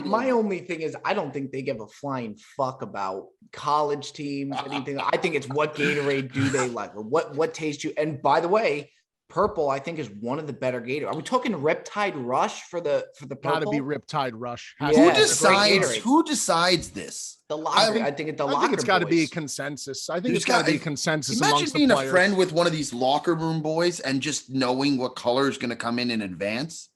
A: My only thing is, I don't think they give a flying fuck about college teams, anything. I think it's what Gatorade do they like, or what taste you. And by the way, purple, I think, is one of the better Gatorade. Are we talking Riptide Rush for the purple?
B: Gotta be Riptide Rush.
C: Who decides this?
A: The locker. I think
B: it's got to be a consensus. I think it's got to be a consensus.
C: Imagine being a friend with one of these locker room boys and just knowing what color is going to come in advance.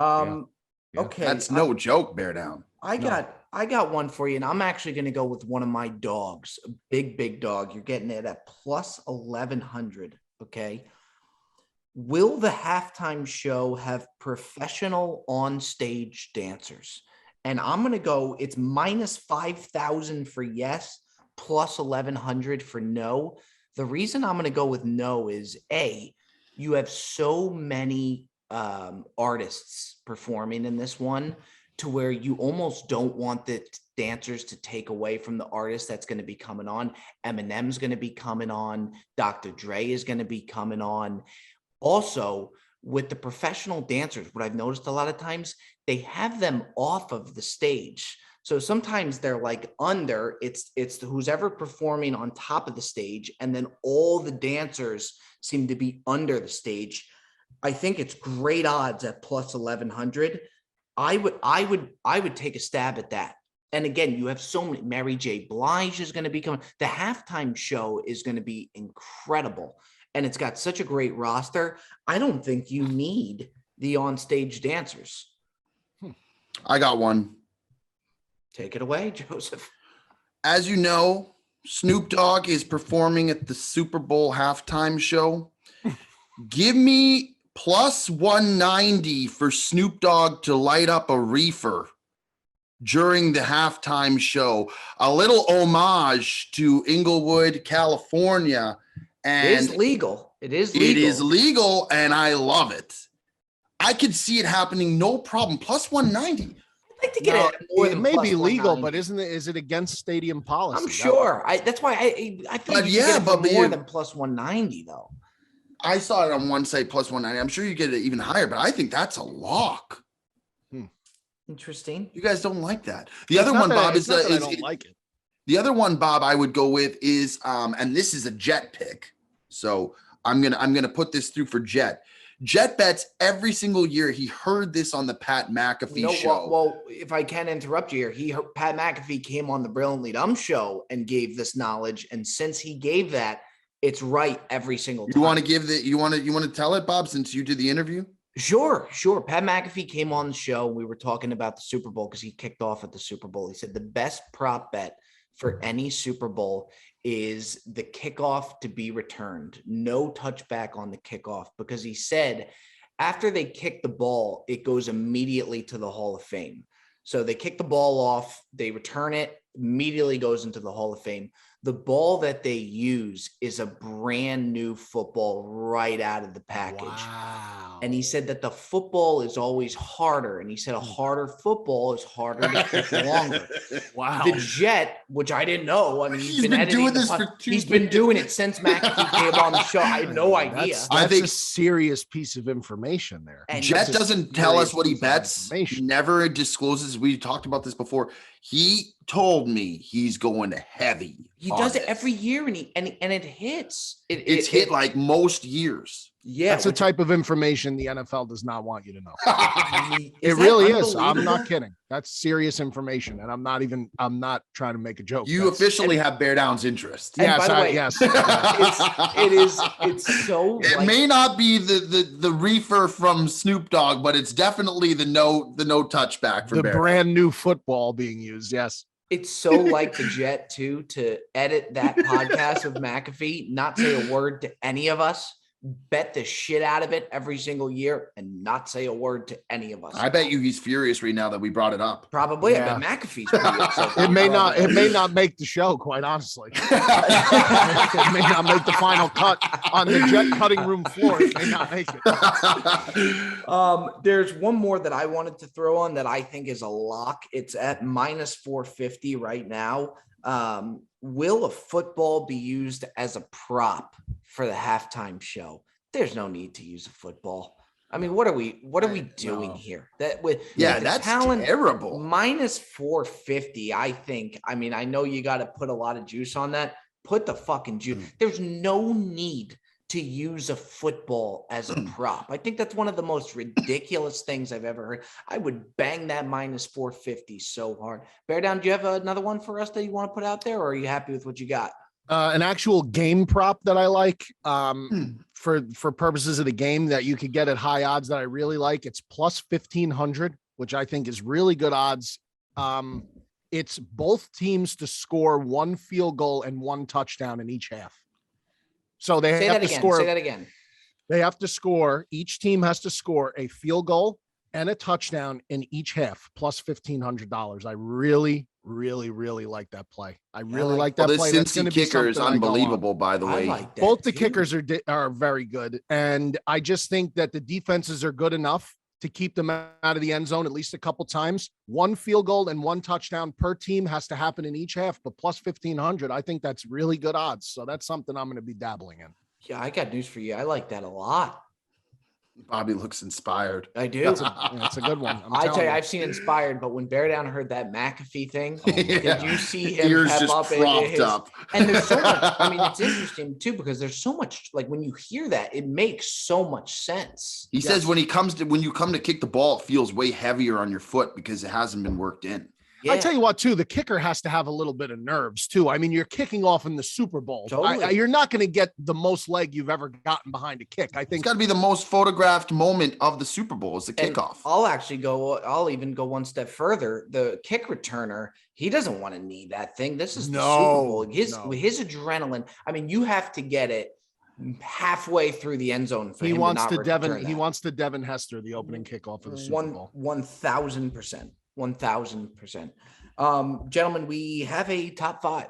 A: Okay,
C: that's no joke. Bear Down.
A: I got one for you, and I'm actually going to go with one of my dogs, a big dog. You're getting it at plus 1,100. Okay. Will the halftime show have professional on-stage dancers? And I'm going to go, it's minus 5,000 for yes, plus 1,100 for no. The reason I'm going to go with no is you have so many artists performing in this one to where you almost don't want the dancers to take away from the artist that's going to be coming on. Eminem's going to be coming on. Dr. Dre is going to be coming on. Also, with the professional dancers, what I've noticed a lot of times, they have them off of the stage. So sometimes they're like under, it's who's ever performing on top of the stage, and then all the dancers seem to be under the stage. I think it's great odds at plus 1,100. I would take a stab at that. And again, you have so many. Mary J. Blige is going to be coming. The halftime show is going to be incredible. And it's got such a great roster. I don't think you need the on-stage dancers.
C: I got one.
A: Take it away, Joseph.
C: As you know, Snoop Dogg is performing at the Super Bowl halftime show. Give me plus 190 for Snoop Dogg to light up a reefer during the halftime show. A little homage to Inglewood, California. And
A: it is legal. It is
C: legal, and I love it. I could see it happening, no problem. Plus 190.
A: I'd like to get
B: it may be legal, but is it against stadium policy?
A: I'm sure. That's why I think you get it for more than plus 190 though.
C: I saw it on one site plus 190. I'm sure you get it even higher, but I think that's a lock.
A: Interesting.
C: You guys don't like that. The other one, Bob, is
B: I don't like it.
C: The other one, Bob, I would go with is and this is a Jet pick. So I'm gonna put this through for Jet. Jet bets every single year. He heard this on the Pat McAfee show.
A: Well, if I can interrupt you here, Pat McAfee came on the Brilliantly Dumb show and gave this knowledge, and since he gave that, it's right every single time.
C: You want to give you want to tell it, Bob, since you did the interview?
A: Sure. Pat McAfee came on the show. We were talking about the Super Bowl because he kicked off at the Super Bowl. He said the best prop bet for any Super Bowl is the kickoff to be returned. No touchback on the kickoff, because he said after they kick the ball, it goes immediately to the Hall of Fame. So they kick the ball off, they return it, immediately goes into the Hall of Fame. The ball that they use is a brand new football right out of the package.
B: Wow.
A: And he said that the football is always harder. And he said a harder football is harder to kick longer.
B: Wow.
A: The Jet, which I didn't know. I mean,
C: he's been doing this for 2
A: He's been doing it since McAfee came on the show. I had no idea.
B: That's a serious piece of information there.
A: And
C: Jet doesn't tell us what he bets. He never discloses. We talked about this before. He told me he's going heavy.
A: He does it every year, and it hits.
C: It's hit like most years.
A: Yeah,
B: That's the type of information the NFL does not want you to know.
A: it
B: It really is. I'm not kidding. That's serious information. And I'm not trying to make a joke.
C: You
B: That's,
C: officially have Bear Down's interest.
A: And
B: yes,
A: by the way,
B: yes.
A: It's so
C: It may not be the reefer from Snoop Dogg, but it's definitely the no touchback from
B: the
C: Bear Down.
B: brand new football being used. Yes.
A: It's so like the Jet too, to edit that podcast with McAfee, not say a word to any of us, bet the shit out of it every single year, and not say a word to any of us.
C: I bet you he's furious right now that we brought it up.
A: Probably.
B: Yeah.
A: I bet McAfee's pretty upset.
B: It may not make the show, quite honestly. It may not make the final cut on the Jet cutting room floor. It may not make it.
A: There's one more that I wanted to throw on that I think is a lock. It's at minus 450 right now. Will a football be used as a prop for the halftime show? There's no need to use a football. I mean, what are we doing here? That with
C: that's
A: talent
C: terrible.
A: minus 450, I think. I mean, I know you got to put a lot of juice on that. Put the fucking juice. There's no need to use a football as a prop. I think that's one of the most ridiculous things I've ever heard. I would bang that minus 450 so hard. Bear Down, do you have another one for us that you want to put out there, or are you happy with what you got?
B: An actual game prop that I like for purposes of the game that you could get at high odds that I really like. It's plus 1,500, which I think is really good odds. It's both teams to score one field goal and one touchdown in each half. So they have to score.
A: Say that again.
B: They have to score. Each team has to score a field goal and a touchdown in each half, plus $1,500. I really, really, really like that play. I really like that
C: this
B: play. That's
C: Cincy kicker is unbelievable, by the way.
A: Like that
B: Both the
A: too.
B: kickers are very good, and I just think that the defenses are good enough to keep them out of the end zone at least a couple times. One field goal and one touchdown per team has to happen in each half, but plus 1,500, I think that's really good odds. So that's something I'm going to be dabbling in.
A: Yeah, I got news for you. I like that a lot.
C: Bobby looks inspired.
A: I do.
B: It's a good one.
A: I tell you, I've seen Inspired, but when Bear Down heard that McAfee thing, did you see him
C: Ears
A: pep
C: just
A: up
C: propped up.
A: And there's so much. I mean, it's interesting too because there's so much. Like when you hear that, it makes so much sense.
C: He says when you come to kick the ball, it feels way heavier on your foot because it hasn't been worked in.
A: Yeah.
B: I tell you what, too, the kicker has to have a little bit of nerves, too. I mean, you're kicking off in the Super Bowl.
A: Totally.
B: You're not going to get the most leg you've ever gotten behind a kick. I
C: It's
B: think
C: got to be the most photographed moment of the Super Bowl is the
A: And
C: kickoff.
A: I'll even go one step further. The kick returner, he doesn't want to knee that thing. This is the Super Bowl. His adrenaline. I mean, you have to get it halfway through the end zone for
B: he
A: him
B: wants
A: to
B: to
A: not
B: Devin.
A: return
B: He
A: that.
B: wants to Devin Hester the opening kickoff of the Super Bowl.
A: 1,000%. 1,000%. Gentlemen, we have a top five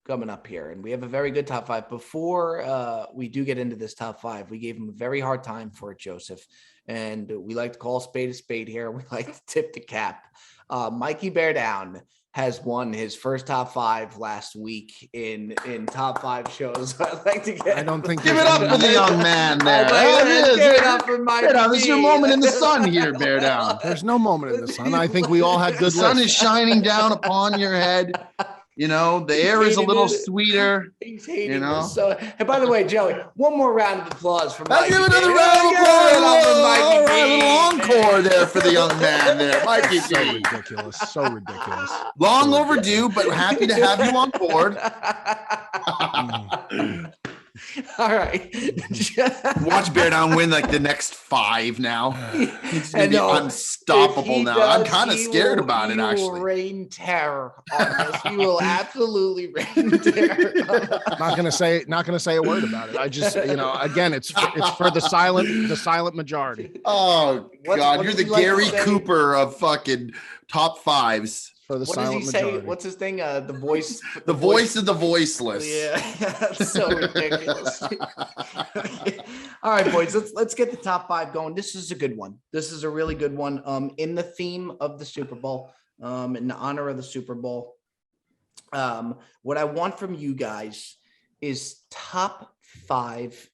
A: coming up here, and we have a very good top five. Before we do get into this top five, we gave him a very hard time for it, Joseph, and we like to call a spade here. We like to tip the cap. Mikey Bear Down has won his first top five last week in top five shows. I'd like to get.
B: I don't think
C: Give
B: there's
C: it up
B: any-
C: for the young man there.
A: Give it up for Mikey.
C: Bear Down, this is your moment in the sun here, Bear Down.
B: There's no moment in the sun. I think we all had
C: The
B: good
C: sun is
B: lists.
C: shining down upon your head. You know, the air is a little sweeter.
A: He's hating
C: You know?
A: this. So, and by the way, Joey, one more round of applause for
C: Let's
A: Mikey.
C: give another
A: B.
C: round of
A: Give it up for
C: applause.
A: Mikey
C: All right,
A: B.
B: Oh,
C: little encore there for the young man there, Mikey
B: So
C: B.
B: ridiculous. So ridiculous.
C: Long overdue, but happy to have you on board.
A: All right.
C: Watch Bear Down win like the next 5 now. He's gonna
A: And
C: be
A: no,
C: unstoppable
A: if he
C: now. I'm
A: does,
C: kind of
A: he
C: scared
A: will-
C: about it,
A: he will
C: actually.
A: rain terror on us. He will absolutely rain terror.
B: Not gonna say a word about it. I just, again, it's for the silent majority.
C: Oh
A: What's-
C: God,
A: what
C: you're
A: does
C: the
A: he like to
C: Gary
A: say?
C: Cooper of fucking top 5s.
B: For the
A: What does
B: silent
A: he say?
B: majority.
A: What's his thing? The voice.
C: The voice of the voiceless.
A: Yeah, that's so ridiculous. All right, boys, let's get the top five going. This is a good one. This is a really good one. In the theme of the Super Bowl, in the honor of the Super Bowl. What I want from you guys is top 5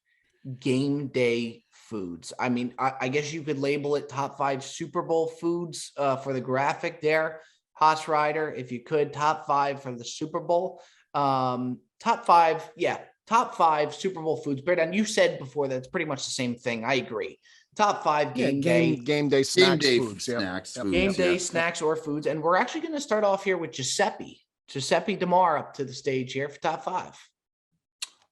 A: game day foods. I mean, I guess you could label it top 5 Super Bowl foods for the graphic there. Haas Rider, if you could, top 5 for the Super Bowl. Top 5, yeah, top 5 Super Bowl foods. Bear down. You said before that's pretty much the same thing. I agree. Top 5 game day
B: snacks,
C: day
B: foods. Yep.
C: snacks,
B: Yep.
C: foods,
A: game day
C: yeah.
A: snacks or foods, and we're actually going to start off here with Giuseppe DeMar up to the stage here for top 5.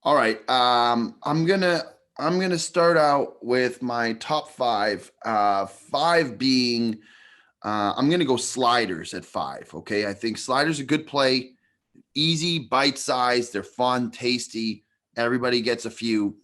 C: All right. I'm gonna start out with my top 5. 5 being I'm gonna go sliders at 5. Okay. I think sliders a good play, easy, bite-sized, they're fun, tasty. Everybody gets a few.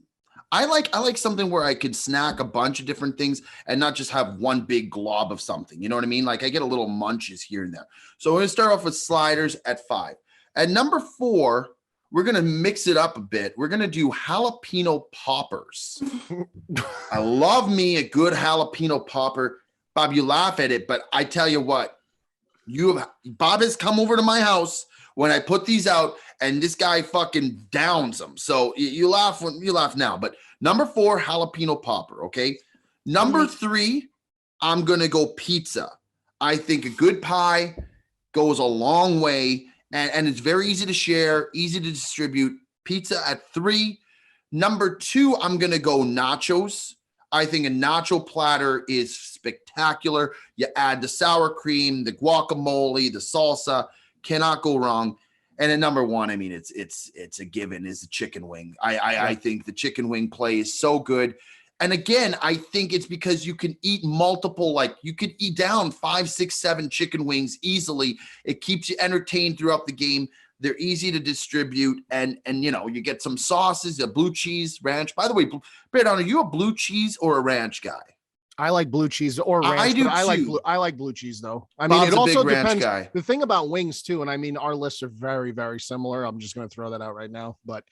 C: I like something where I could snack a bunch of different things and not just have one big glob of something. You know what I mean? Like I get a little munches here and there. So we're gonna start off with sliders at 5. At number 4, we're gonna mix it up a bit. We're gonna do jalapeno poppers. I love me a good jalapeno popper. Bob, you laugh at it, but I tell you what, Bob has come over to my house when I put these out, and this guy fucking downs them. So you laugh now. But number 4, jalapeno popper. Okay. Number 3, I'm gonna go pizza. I think a good pie goes a long way, and it's very easy to share, easy to distribute. Pizza at 3. Number 2, I'm gonna go nachos. I think a nacho platter is spectacular. You add the sour cream, the guacamole, the salsa, cannot go wrong. And at number 1, I mean, it's a given, is the chicken wing. I think the chicken wing play is so good. And again, I think it's because you can eat multiple, like you could eat down 5, 6, 7 chicken wings easily. It keeps you entertained throughout the game. They're easy to distribute, and you know, you get some sauces, a blue cheese, ranch. By the way, Brandon, are you a blue cheese or a ranch guy?
B: I like blue cheese or ranch.
C: I do
B: but
C: too.
B: I like blue cheese though. I
C: Bob's
B: mean, it
C: a
B: also
C: big ranch
B: depends.
C: guy.
B: The thing about wings too, and I mean, our lists are very, very similar. I'm just going to throw that out right now, but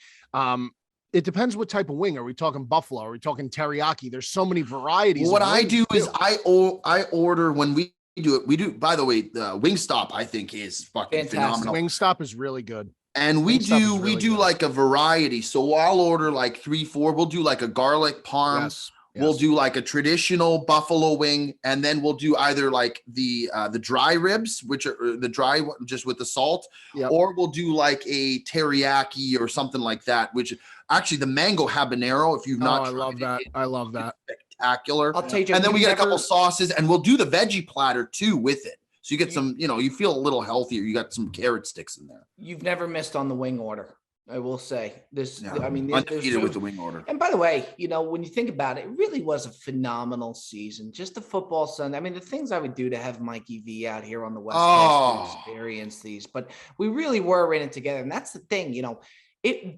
B: it depends what type of wing. Are we talking buffalo? Are we talking teriyaki? There's so many varieties.
C: Well, what
B: of
C: I
B: wings,
C: do
B: too.
C: is I order when we do it. We do. By the way, the Wingstop I think is fucking
A: Fantastic.
C: phenomenal.
B: Wingstop is really good.
C: And we
B: Wingstop is
C: do
B: really good.
C: like a variety. So I'll order like 3, 4. We'll do like a garlic parm.
B: Yes.
C: We'll do like a traditional buffalo wing, and then we'll do either like the dry ribs, which are the dry just with the salt,
B: Yep.
C: or we'll do like a teriyaki or something like that. Which actually the mango habanero, if you've not,
B: I love that. I love that.
C: spectacular.
A: I'll tell you, Joe,
C: And then we
A: you've
C: get a couple
A: never-
C: sauces, and we'll do the veggie platter too with it. So you get some, you know, you feel a little healthier. You got some carrot sticks in there.
A: You've never missed on the wing order. I will say this.
C: Yeah.
A: I mean, there's
C: Undefeated with the wing order.
A: And by the way, you know, when you think about it, it really was a phenomenal season. Just the football Sunday. I mean, the things I would do to have Mikey V out here on the West Coast to experience these, but we really were in it together. And that's the thing, you know,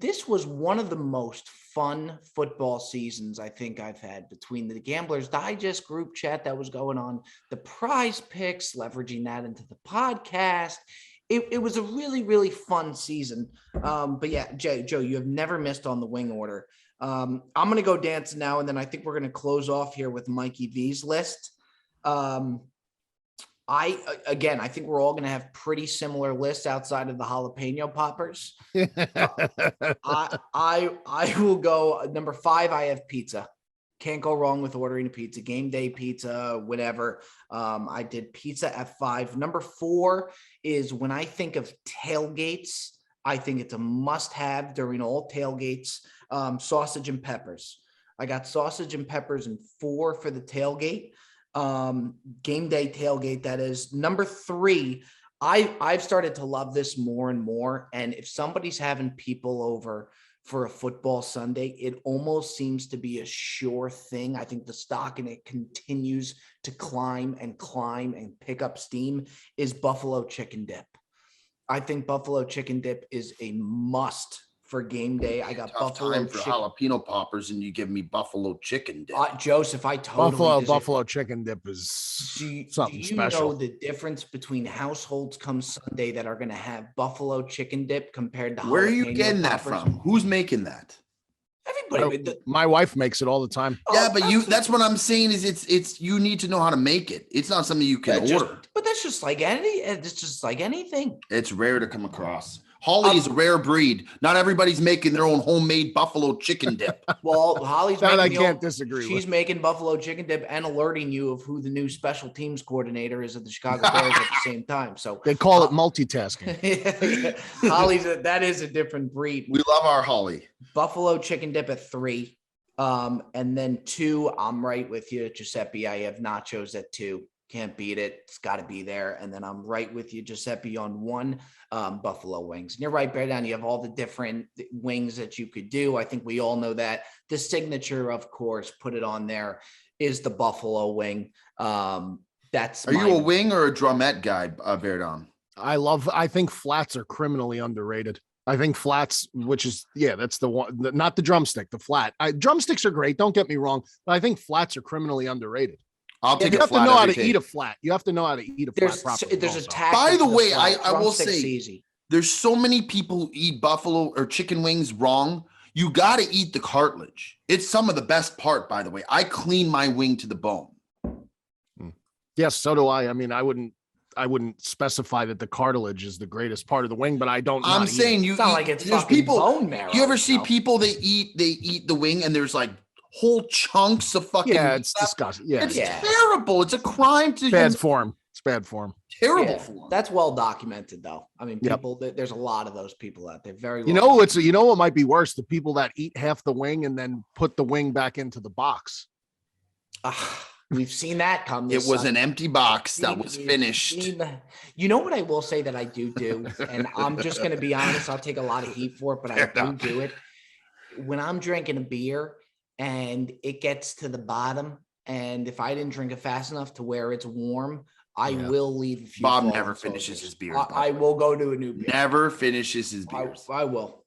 A: this was one of the most fun football seasons I think I've had, between the Gamblers Digest group chat that was going on, the prize picks, leveraging that into the podcast. It was a really, really fun season. But yeah, Joe, you have never missed on the wing order. I'm going to go dancing now, and then I think we're going to close off here with Mikey V's list. I think we're all going to have pretty similar lists outside of the jalapeno poppers. I will go number 5. I have pizza. Can't go wrong with ordering a pizza, game day pizza, whatever. I did pizza at 5. Number 4 is, when I think of tailgates, I think it's a must-have during all tailgates, sausage and peppers. I got sausage and peppers and 4 for the tailgate, game day tailgate, that is. Number 3, I've started to love this more and more. And if somebody's having people over for a football Sunday, it almost seems to be a sure thing. I think the stock in it continues to climb and pick up steam, is buffalo chicken dip. I think buffalo chicken dip is a must for game day. I got
C: Tough
A: buffalo
C: time for
A: chicken.
C: jalapeno poppers, and you give me buffalo chicken dip.
A: Joseph, I totally disagree.
B: Buffalo chicken dip is something
A: do you
B: special.
A: know the difference between households come Sunday that are going to have buffalo chicken dip compared to
C: Where are you
A: jalapeno
C: getting that
A: poppers?
C: from? Who's making that?
A: Everybody.
B: My wife makes it all the time.
C: Yeah, but that's what I'm saying, is it's you need to know how to make it. It's not something you can order.
A: But that's just like anything.
C: It's rare to come across. Holly is a rare breed. Not everybody's making their own homemade buffalo chicken dip.
A: Well, Holly's
B: That I
A: making the
B: can't
A: old-
B: disagree
A: She's
B: with.
A: making buffalo chicken dip and alerting you of who the new special teams coordinator is at the Chicago Bears at the same time. So
B: They call it multitasking.
A: Holly's that is a different breed.
C: We love our Holly.
A: Buffalo chicken dip at 3. And then 2, I'm right with you, Giuseppe. I have nachos at 2. Can't beat it. It's got to be there. And then I'm right with you, Giuseppe, on 1, buffalo wings. And you're right, Bear Down. You have all the different wings that you could do. I think we all know that. The signature, of course, put it on there, is the buffalo wing. That's
C: Are you a wing or a drumette guy, Verdon?
B: I think flats are criminally underrated. I think flats, which is, that's the one, not the drumstick, the flat. Drumsticks are great. Don't get me wrong, but I think flats are criminally underrated.
C: I'll take
B: You
C: a
B: have to
C: flat
B: know how
C: every
B: to
C: day.
B: eat a flat. You have to know how to eat a flat properly.
A: There's a
B: also.
A: tactic.
C: By the
A: to
C: way,
A: flat.
C: I will
A: Drumstick's
C: say-
A: easy.
C: There's so many people who eat buffalo or chicken wings wrong. You got to eat the cartilage. It's some of the best part, by the way. I clean my wing to the bone.
B: Yes, so do I. I mean, I wouldn't specify that the cartilage is the greatest part of the wing, but I don't.
C: I'm
B: not eat it.
C: saying you
A: It's not
C: eat,
A: like it's
C: there's
A: fucking
C: people.
A: bone marrow.
C: You ever see
A: you know?
C: people they eat the wing and there's like whole chunks of fucking
B: Yeah,
C: meat
B: it's
C: left?
B: disgusting. Yeah,
C: It's
A: Yeah.
C: terrible. It's a crime to
B: bad form. It's bad form.
C: terrible
A: Yeah,
C: form.
A: that's well documented, though. I mean,
B: Yep.
A: people. There's a lot of those people out there. Very.
B: You
A: well
B: know what might be worse? The people that eat half the wing and then put the wing back into the box.
A: We've seen that come.
C: It
A: this
C: was
A: summer.
C: an empty box that was
A: We've
C: finished.
A: seen that. You know what I will say that I do, and I'm just going to be honest. I'll take a lot of heat for it, but I
C: Fair enough.
A: do it. When I'm drinking a beer and it gets to the bottom, and if I didn't drink it fast enough to where it's warm, I
B: Yeah.
A: will leave a few.
C: Bob
A: fallen
C: never finishes
A: soldiers.
C: his beers,
A: I will go to a new beer.
C: Never finishes his beers.
A: I will.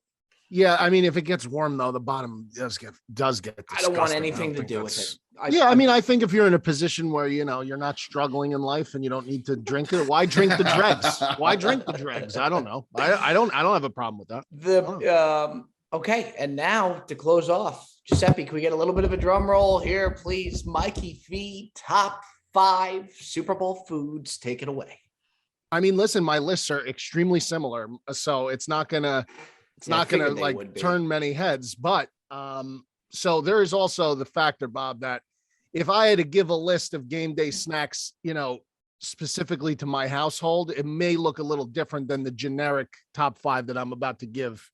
B: Yeah, I mean, if it gets warm though, the bottom does get
A: I don't want
B: disgusting.
A: anything to
B: think
A: do with
B: that's-
A: it.
B: I mean, I think if you're in a position where you're not struggling in life and you don't need to drink it, why drink the dregs? Why drink the dregs? I don't know. I don't have a problem with that.
A: Okay, and now to close off, Giuseppe, can we get a little bit of a drum roll here, please? Mikey V, top 5 Super Bowl foods. Take it away.
B: I mean, listen, my lists are extremely similar, so it's not gonna
A: Yeah, I figured they
B: like
A: would be.
B: turn many heads. But so there is also the factor, Bob, that if I had to give a list of game day snacks, specifically to my household, it may look a little different than the generic top 5 that I'm about to give.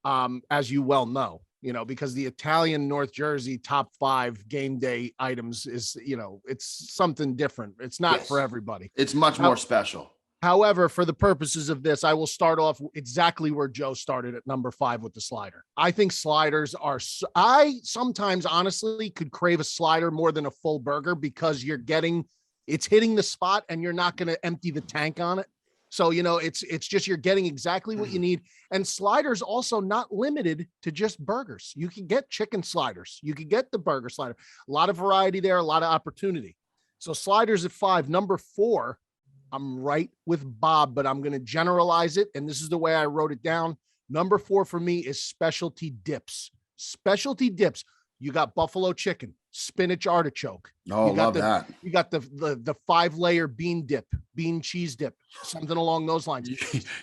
B: As you well know, because the Italian North Jersey top 5 game day items is, it's something different. It's not for
A: Yes.
B: everybody.
C: It's much more special.
B: However, for the purposes of this, I will start off exactly where Joe started at number 5 with the slider. I think sliders are, I sometimes honestly could crave a slider more than a full burger because it's hitting the spot and you're not going to empty the tank on it. So, it's just, you're getting exactly what you need. And sliders also not limited to just burgers. You can get chicken sliders. You can get the burger slider. A lot of variety there, a lot of opportunity. So sliders at 5. Number 4, I'm right with Bob, but I'm going to generalize it. And this is the way I wrote it down. Number 4 for me is specialty dips. Specialty dips. You got buffalo chicken, spinach artichoke.
C: Oh,
B: You got
C: love that.
B: You got the 5-layer bean dip, bean cheese dip, something along those lines.
C: You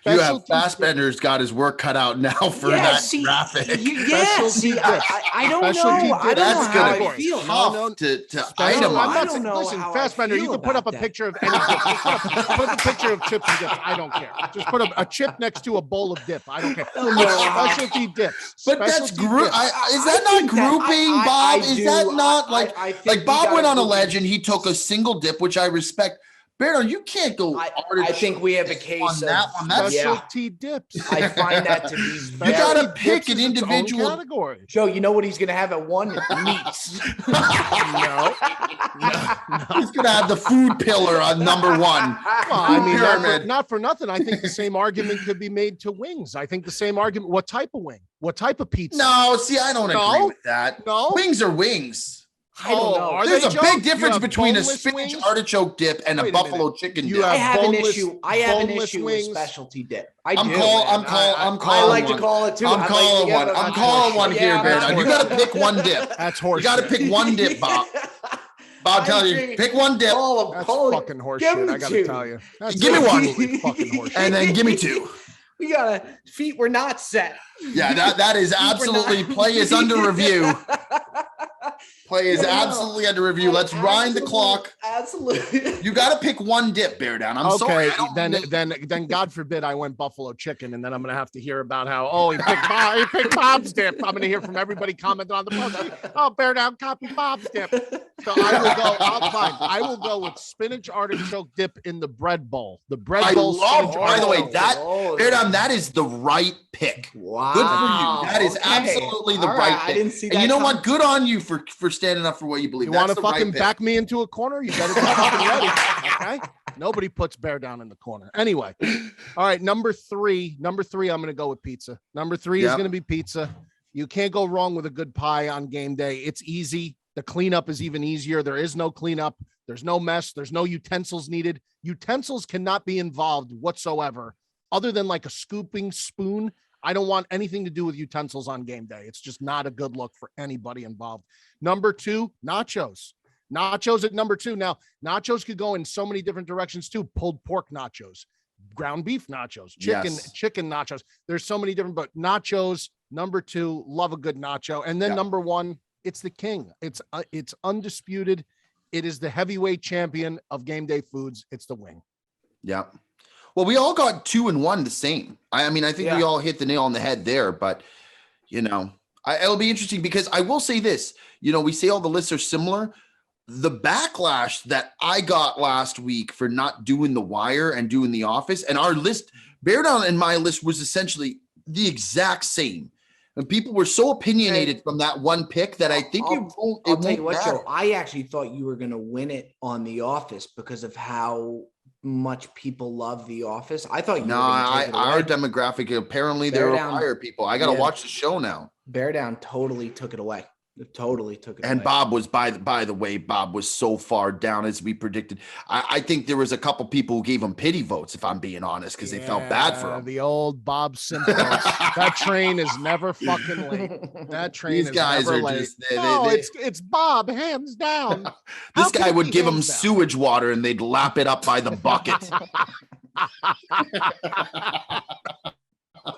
C: have
B: Specialty
C: Fassbender's got his work cut out now for that graphic.
B: Specialty dips.
A: I don't
B: Specialty
A: know. I don't
B: dips.
A: know
C: That's
A: how
C: gonna
A: I
C: be
A: feel.
C: tough to
B: I'm
C: itemize.
B: not
A: don't know
B: listen,
A: how I
B: Fassbender, you
A: feel
B: can put up a
A: about that.
B: picture of any dip. Just put a picture of chips and dip. I don't care. Just put a chip next to a bowl of dip. I don't care. Specialty dips.
C: But that's
B: Specialty
C: group.
B: dips.
C: Is that not grouping, Bob? Is that not like Bob went on a
A: legend?
C: legend? He took a single dip, which I respect. Bear, you can't go.
A: I think we have a case
C: on that
A: of
C: one. That's
B: Specialty dips.
A: I find that to be
C: You
A: very.
C: gotta
B: Specialty
C: pick
B: dips
C: an
B: is its own
C: individual-
B: category.
A: Joe, you know what he's gonna have at 1? Meats.
B: No.
C: He's gonna have the food pillar on number 1.
B: Well, I mean,
C: Pyramid.
B: not for nothing. I think the same argument could be made to wings. I think the same argument. What type of wing? What type of pizza?
C: No, see, I don't agree
B: No.
C: with that.
B: No.
C: Wings are wings.
A: I don't know.
B: Are
C: There's
B: they,
C: a
B: Joe?
C: big
B: You
C: difference
B: have
C: between a
B: boneless
C: spinach
B: wings?
C: artichoke dip and
B: Wait
C: a
B: a
C: buffalo
B: minute.
C: chicken
B: You
C: dip.
A: I
B: have
A: have an
B: boneless-
A: issue. I have an
B: boneless
A: issue
B: wings.
A: with specialty dip.
C: I'm
A: do.
C: calling
A: I
C: one.
A: like to call it too.
C: I'm
A: I'd like to
C: calling
A: get
C: one.
A: it
C: I'm
A: on
C: calling
A: the-
C: one here,
A: Yeah,
C: Bear.
A: I'm
C: You
A: not-
C: got to pick one dip.
B: That's
C: You
B: horse.
C: got to pick one dip, Bob. Bob,
A: I
C: tell you,
A: agree.
C: pick one dip,
A: Call him.
B: That's
A: Call him.
B: fucking
A: Give
B: horseshit.
A: him
B: I gotta
A: two.
B: tell you. That's
C: Give me one.
B: absolutely fucking horseshit.
C: and then give me 2.
A: feet were not set.
C: Yeah, that is absolutely play is under review. Play is absolutely under review. Let's wind the clock.
A: Absolutely.
C: You got to pick one dip, Bear Down. I'm sorry.
B: Then God forbid I went buffalo chicken, and then I'm gonna have to hear about how he picked Bob's dip. I'm gonna hear from everybody commenting on the post. Oh, Bear Down copy Bob's dip. So I will go. Fine. I will go with spinach artichoke dip in the bread bowl. The bread bowl.
C: By the way, Bear Down, that is the right pick.
A: Wow.
C: Good for you. That is absolutely the right pick.
A: I didn't see that.
C: And you know what? Good on you for standing up for what you believe.
B: You want to fucking back me into a corner? You better be fucking ready. Okay. Nobody puts Bear Down in the corner. Anyway. All right. Number three, I'm going to go with pizza. Number three is going to be pizza. You can't go wrong with a good pie on game day. It's easy. The cleanup is even easier. There is no cleanup. There's no mess. There's no utensils needed. Utensils cannot be involved whatsoever other than like a scooping spoon. I don't want anything to do with utensils on game day. It's just not a good look for anybody involved. Number two, nachos. Nachos at number two. Now, nachos could go in so many different directions too. Pulled pork nachos, ground beef nachos, chicken nachos. There's so many different, but nachos, number two, love a good nacho. And then number one, it's the king. It's undisputed. It is the heavyweight champion of game day foods. It's the wing.
C: Yeah. Well, we all got 2 and 1 the same. I mean, I think we all hit the nail on the head there, but it'll be interesting because I will say this, we say all the lists are similar. The backlash that I got last week for not doing the wire and doing the office, and our list, Bear Down and my list was essentially the exact same. And people were so opinionated from that one pick that I think
A: I'll tell you what, Joe, I actually thought you were going to win it on the office because of how much people love the office. I thought
C: our demographic, apparently there are fire people. I got to watch the show now.
A: Bear Down totally took it away. Totally took it
C: and
A: away.
C: Bob was by the way, Bob was so far down as we predicted. I think there was a couple people who gave him pity votes, if I'm being honest, because they felt bad for him.
B: The old Bob Simpson. That train is never fucking late. That train
C: These guys
B: never
C: are
B: late.
C: just
B: it's Bob hands down.
C: This guy would give them sewage water and they'd lap it up by the bucket.
A: Are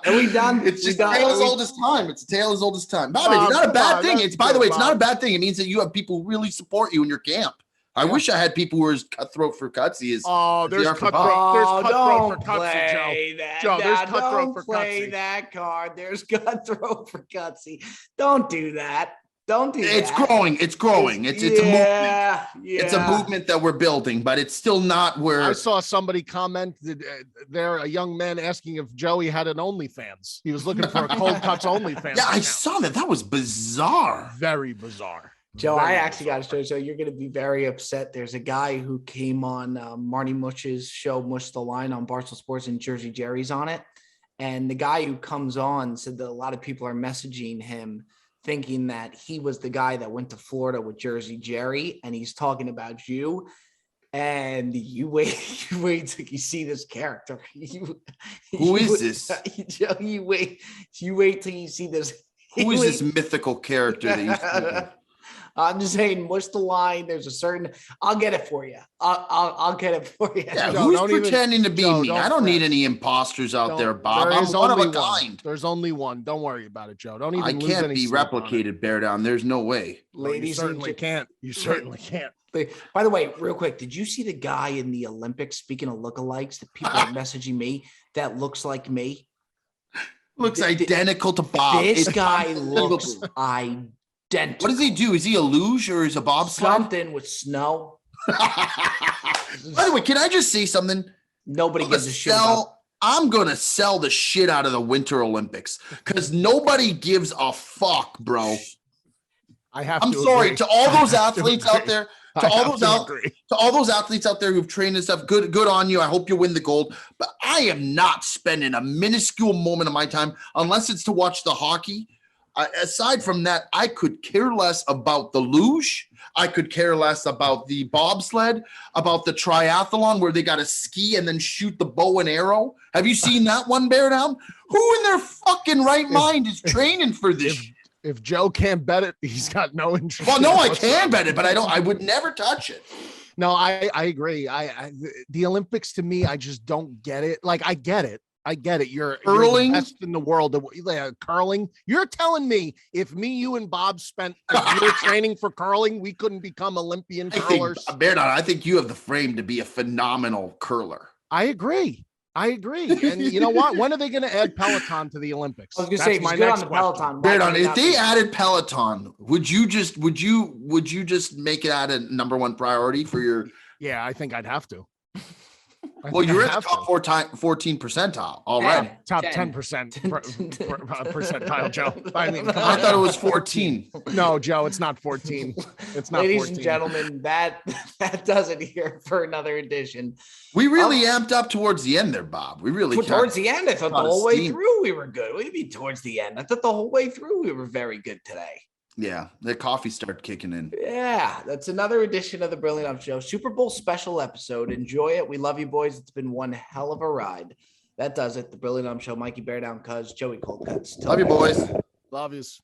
A: we done?
C: It's just a tale as old as time. It's a tale as old as time. Bob, it's not a bad thing. It's by the way, it's not a bad thing. It means that you have people who really support you in your camp. I wish I had people who are as cutthroat for Cutsy as
B: there's cutthroat. There's cutthroat for Cutsy,
A: Joe. There's cutthroat for Cutsy. Don't play that card. There's cutthroat for Cutsy. Don't do that. Don't do that.
C: It's growing. It's growing. It's a movement. Yeah. It's a movement that we're building, but it's still not where
B: I saw somebody comment there, a young man asking if Joey had an OnlyFans. He was looking for a Cold Cuts OnlyFans.
C: Yeah, I saw that. That was bizarre.
B: Very bizarre.
A: Joe, I actually got to show you. So you're going to be very upset. There's a guy who came on Marty Mush's show, Mush the Line on Barstool Sports, and Jersey Jerry's on it. And the guy who comes on said that a lot of people are messaging him thinking that he was the guy that went to Florida with Jersey Jerry, and he's talking about you. And you wait till you see this character.
C: Who is this?
A: You wait till you see this.
C: Who is this mythical character that you see?
A: I'm just saying, Mush the Line. There's a certain. I'll get it for you. I'll get it for you.
C: Yeah, Joe, who's pretending to be me? I don't need any imposters out there, Bob. I'm one of a kind.
B: There's only one. Don't worry about it, Joe. Don't even.
C: I can't be replicated, Bear Down. There's no way.
B: Ladies, you certainly can't. You certainly can't.
A: By the way, real quick, did you see the guy in the Olympics? Speaking of lookalikes, that people are messaging me that looks like me.
C: Looks identical to Bob.
A: This guy looks identical.
C: What does he do? Is he a luge or is a bobsled?
A: Something with snow.
C: By the way, can I just say something?
A: Nobody gives a shit about.
C: I'm going to sell the shit out of the Winter Olympics because nobody gives a fuck, bro. I'm sorry to all those athletes out there. To all those athletes out there who've trained and stuff, good on you. I hope you win the gold. But I am not spending a minuscule moment of my time unless it's to watch the hockey. Aside from that, I could care less about the luge. I could care less about the bobsled, about the triathlon where they got to ski and then shoot the bow and arrow. Have you seen that one, Bear Down? Who in their fucking right mind is training for this?
B: If Joe can't bet it, he's got no interest.
C: Well, no, I can bet it, but I would never touch it.
B: No, I agree. The Olympics to me, I just don't get it. Like I get it. I get it. You're the
C: Curling?
B: best in the world. Curling. You're telling me if me, you, and Bob spent a year training for curling, we couldn't become Olympian curlers.
C: I think you have the frame to be a phenomenal curler.
B: I agree. And you know what? When are they going to add Peloton to the Olympics?
A: I was gonna say, if he's good on the Peloton. why
C: Baradon,
A: would he
C: if
A: not
C: they
A: be-
C: added Peloton, would you just make it at a number one priority for your?
B: Yeah, I think I'd have to.
C: Well, you're at the top 14 percentile already.
B: Top
A: 10.
B: 10% percentile, Joe. I mean, come
C: I
B: on.
C: thought it was 14.
B: No, Joe, it's not 14. It's not
A: Ladies
B: 14.
A: and gentlemen, that does it here for another edition.
C: We really amped up towards the end there, Bob. We really
A: Towards the end, I thought the
C: lot of
A: whole way
C: steam.
A: through we were good. What do you mean towards the end? I thought the whole way through we were very good today.
C: Yeah, the coffee started kicking in.
A: Yeah, that's another edition of the Brilliant Up Show. Super Bowl special episode. Enjoy it. We love you, boys. It's been one hell of a ride. That does it. The Brilliant Up Show. Mikey Bear Down, Cuz Joey Cold Cuts.
C: Love you, boys.
B: Love yous.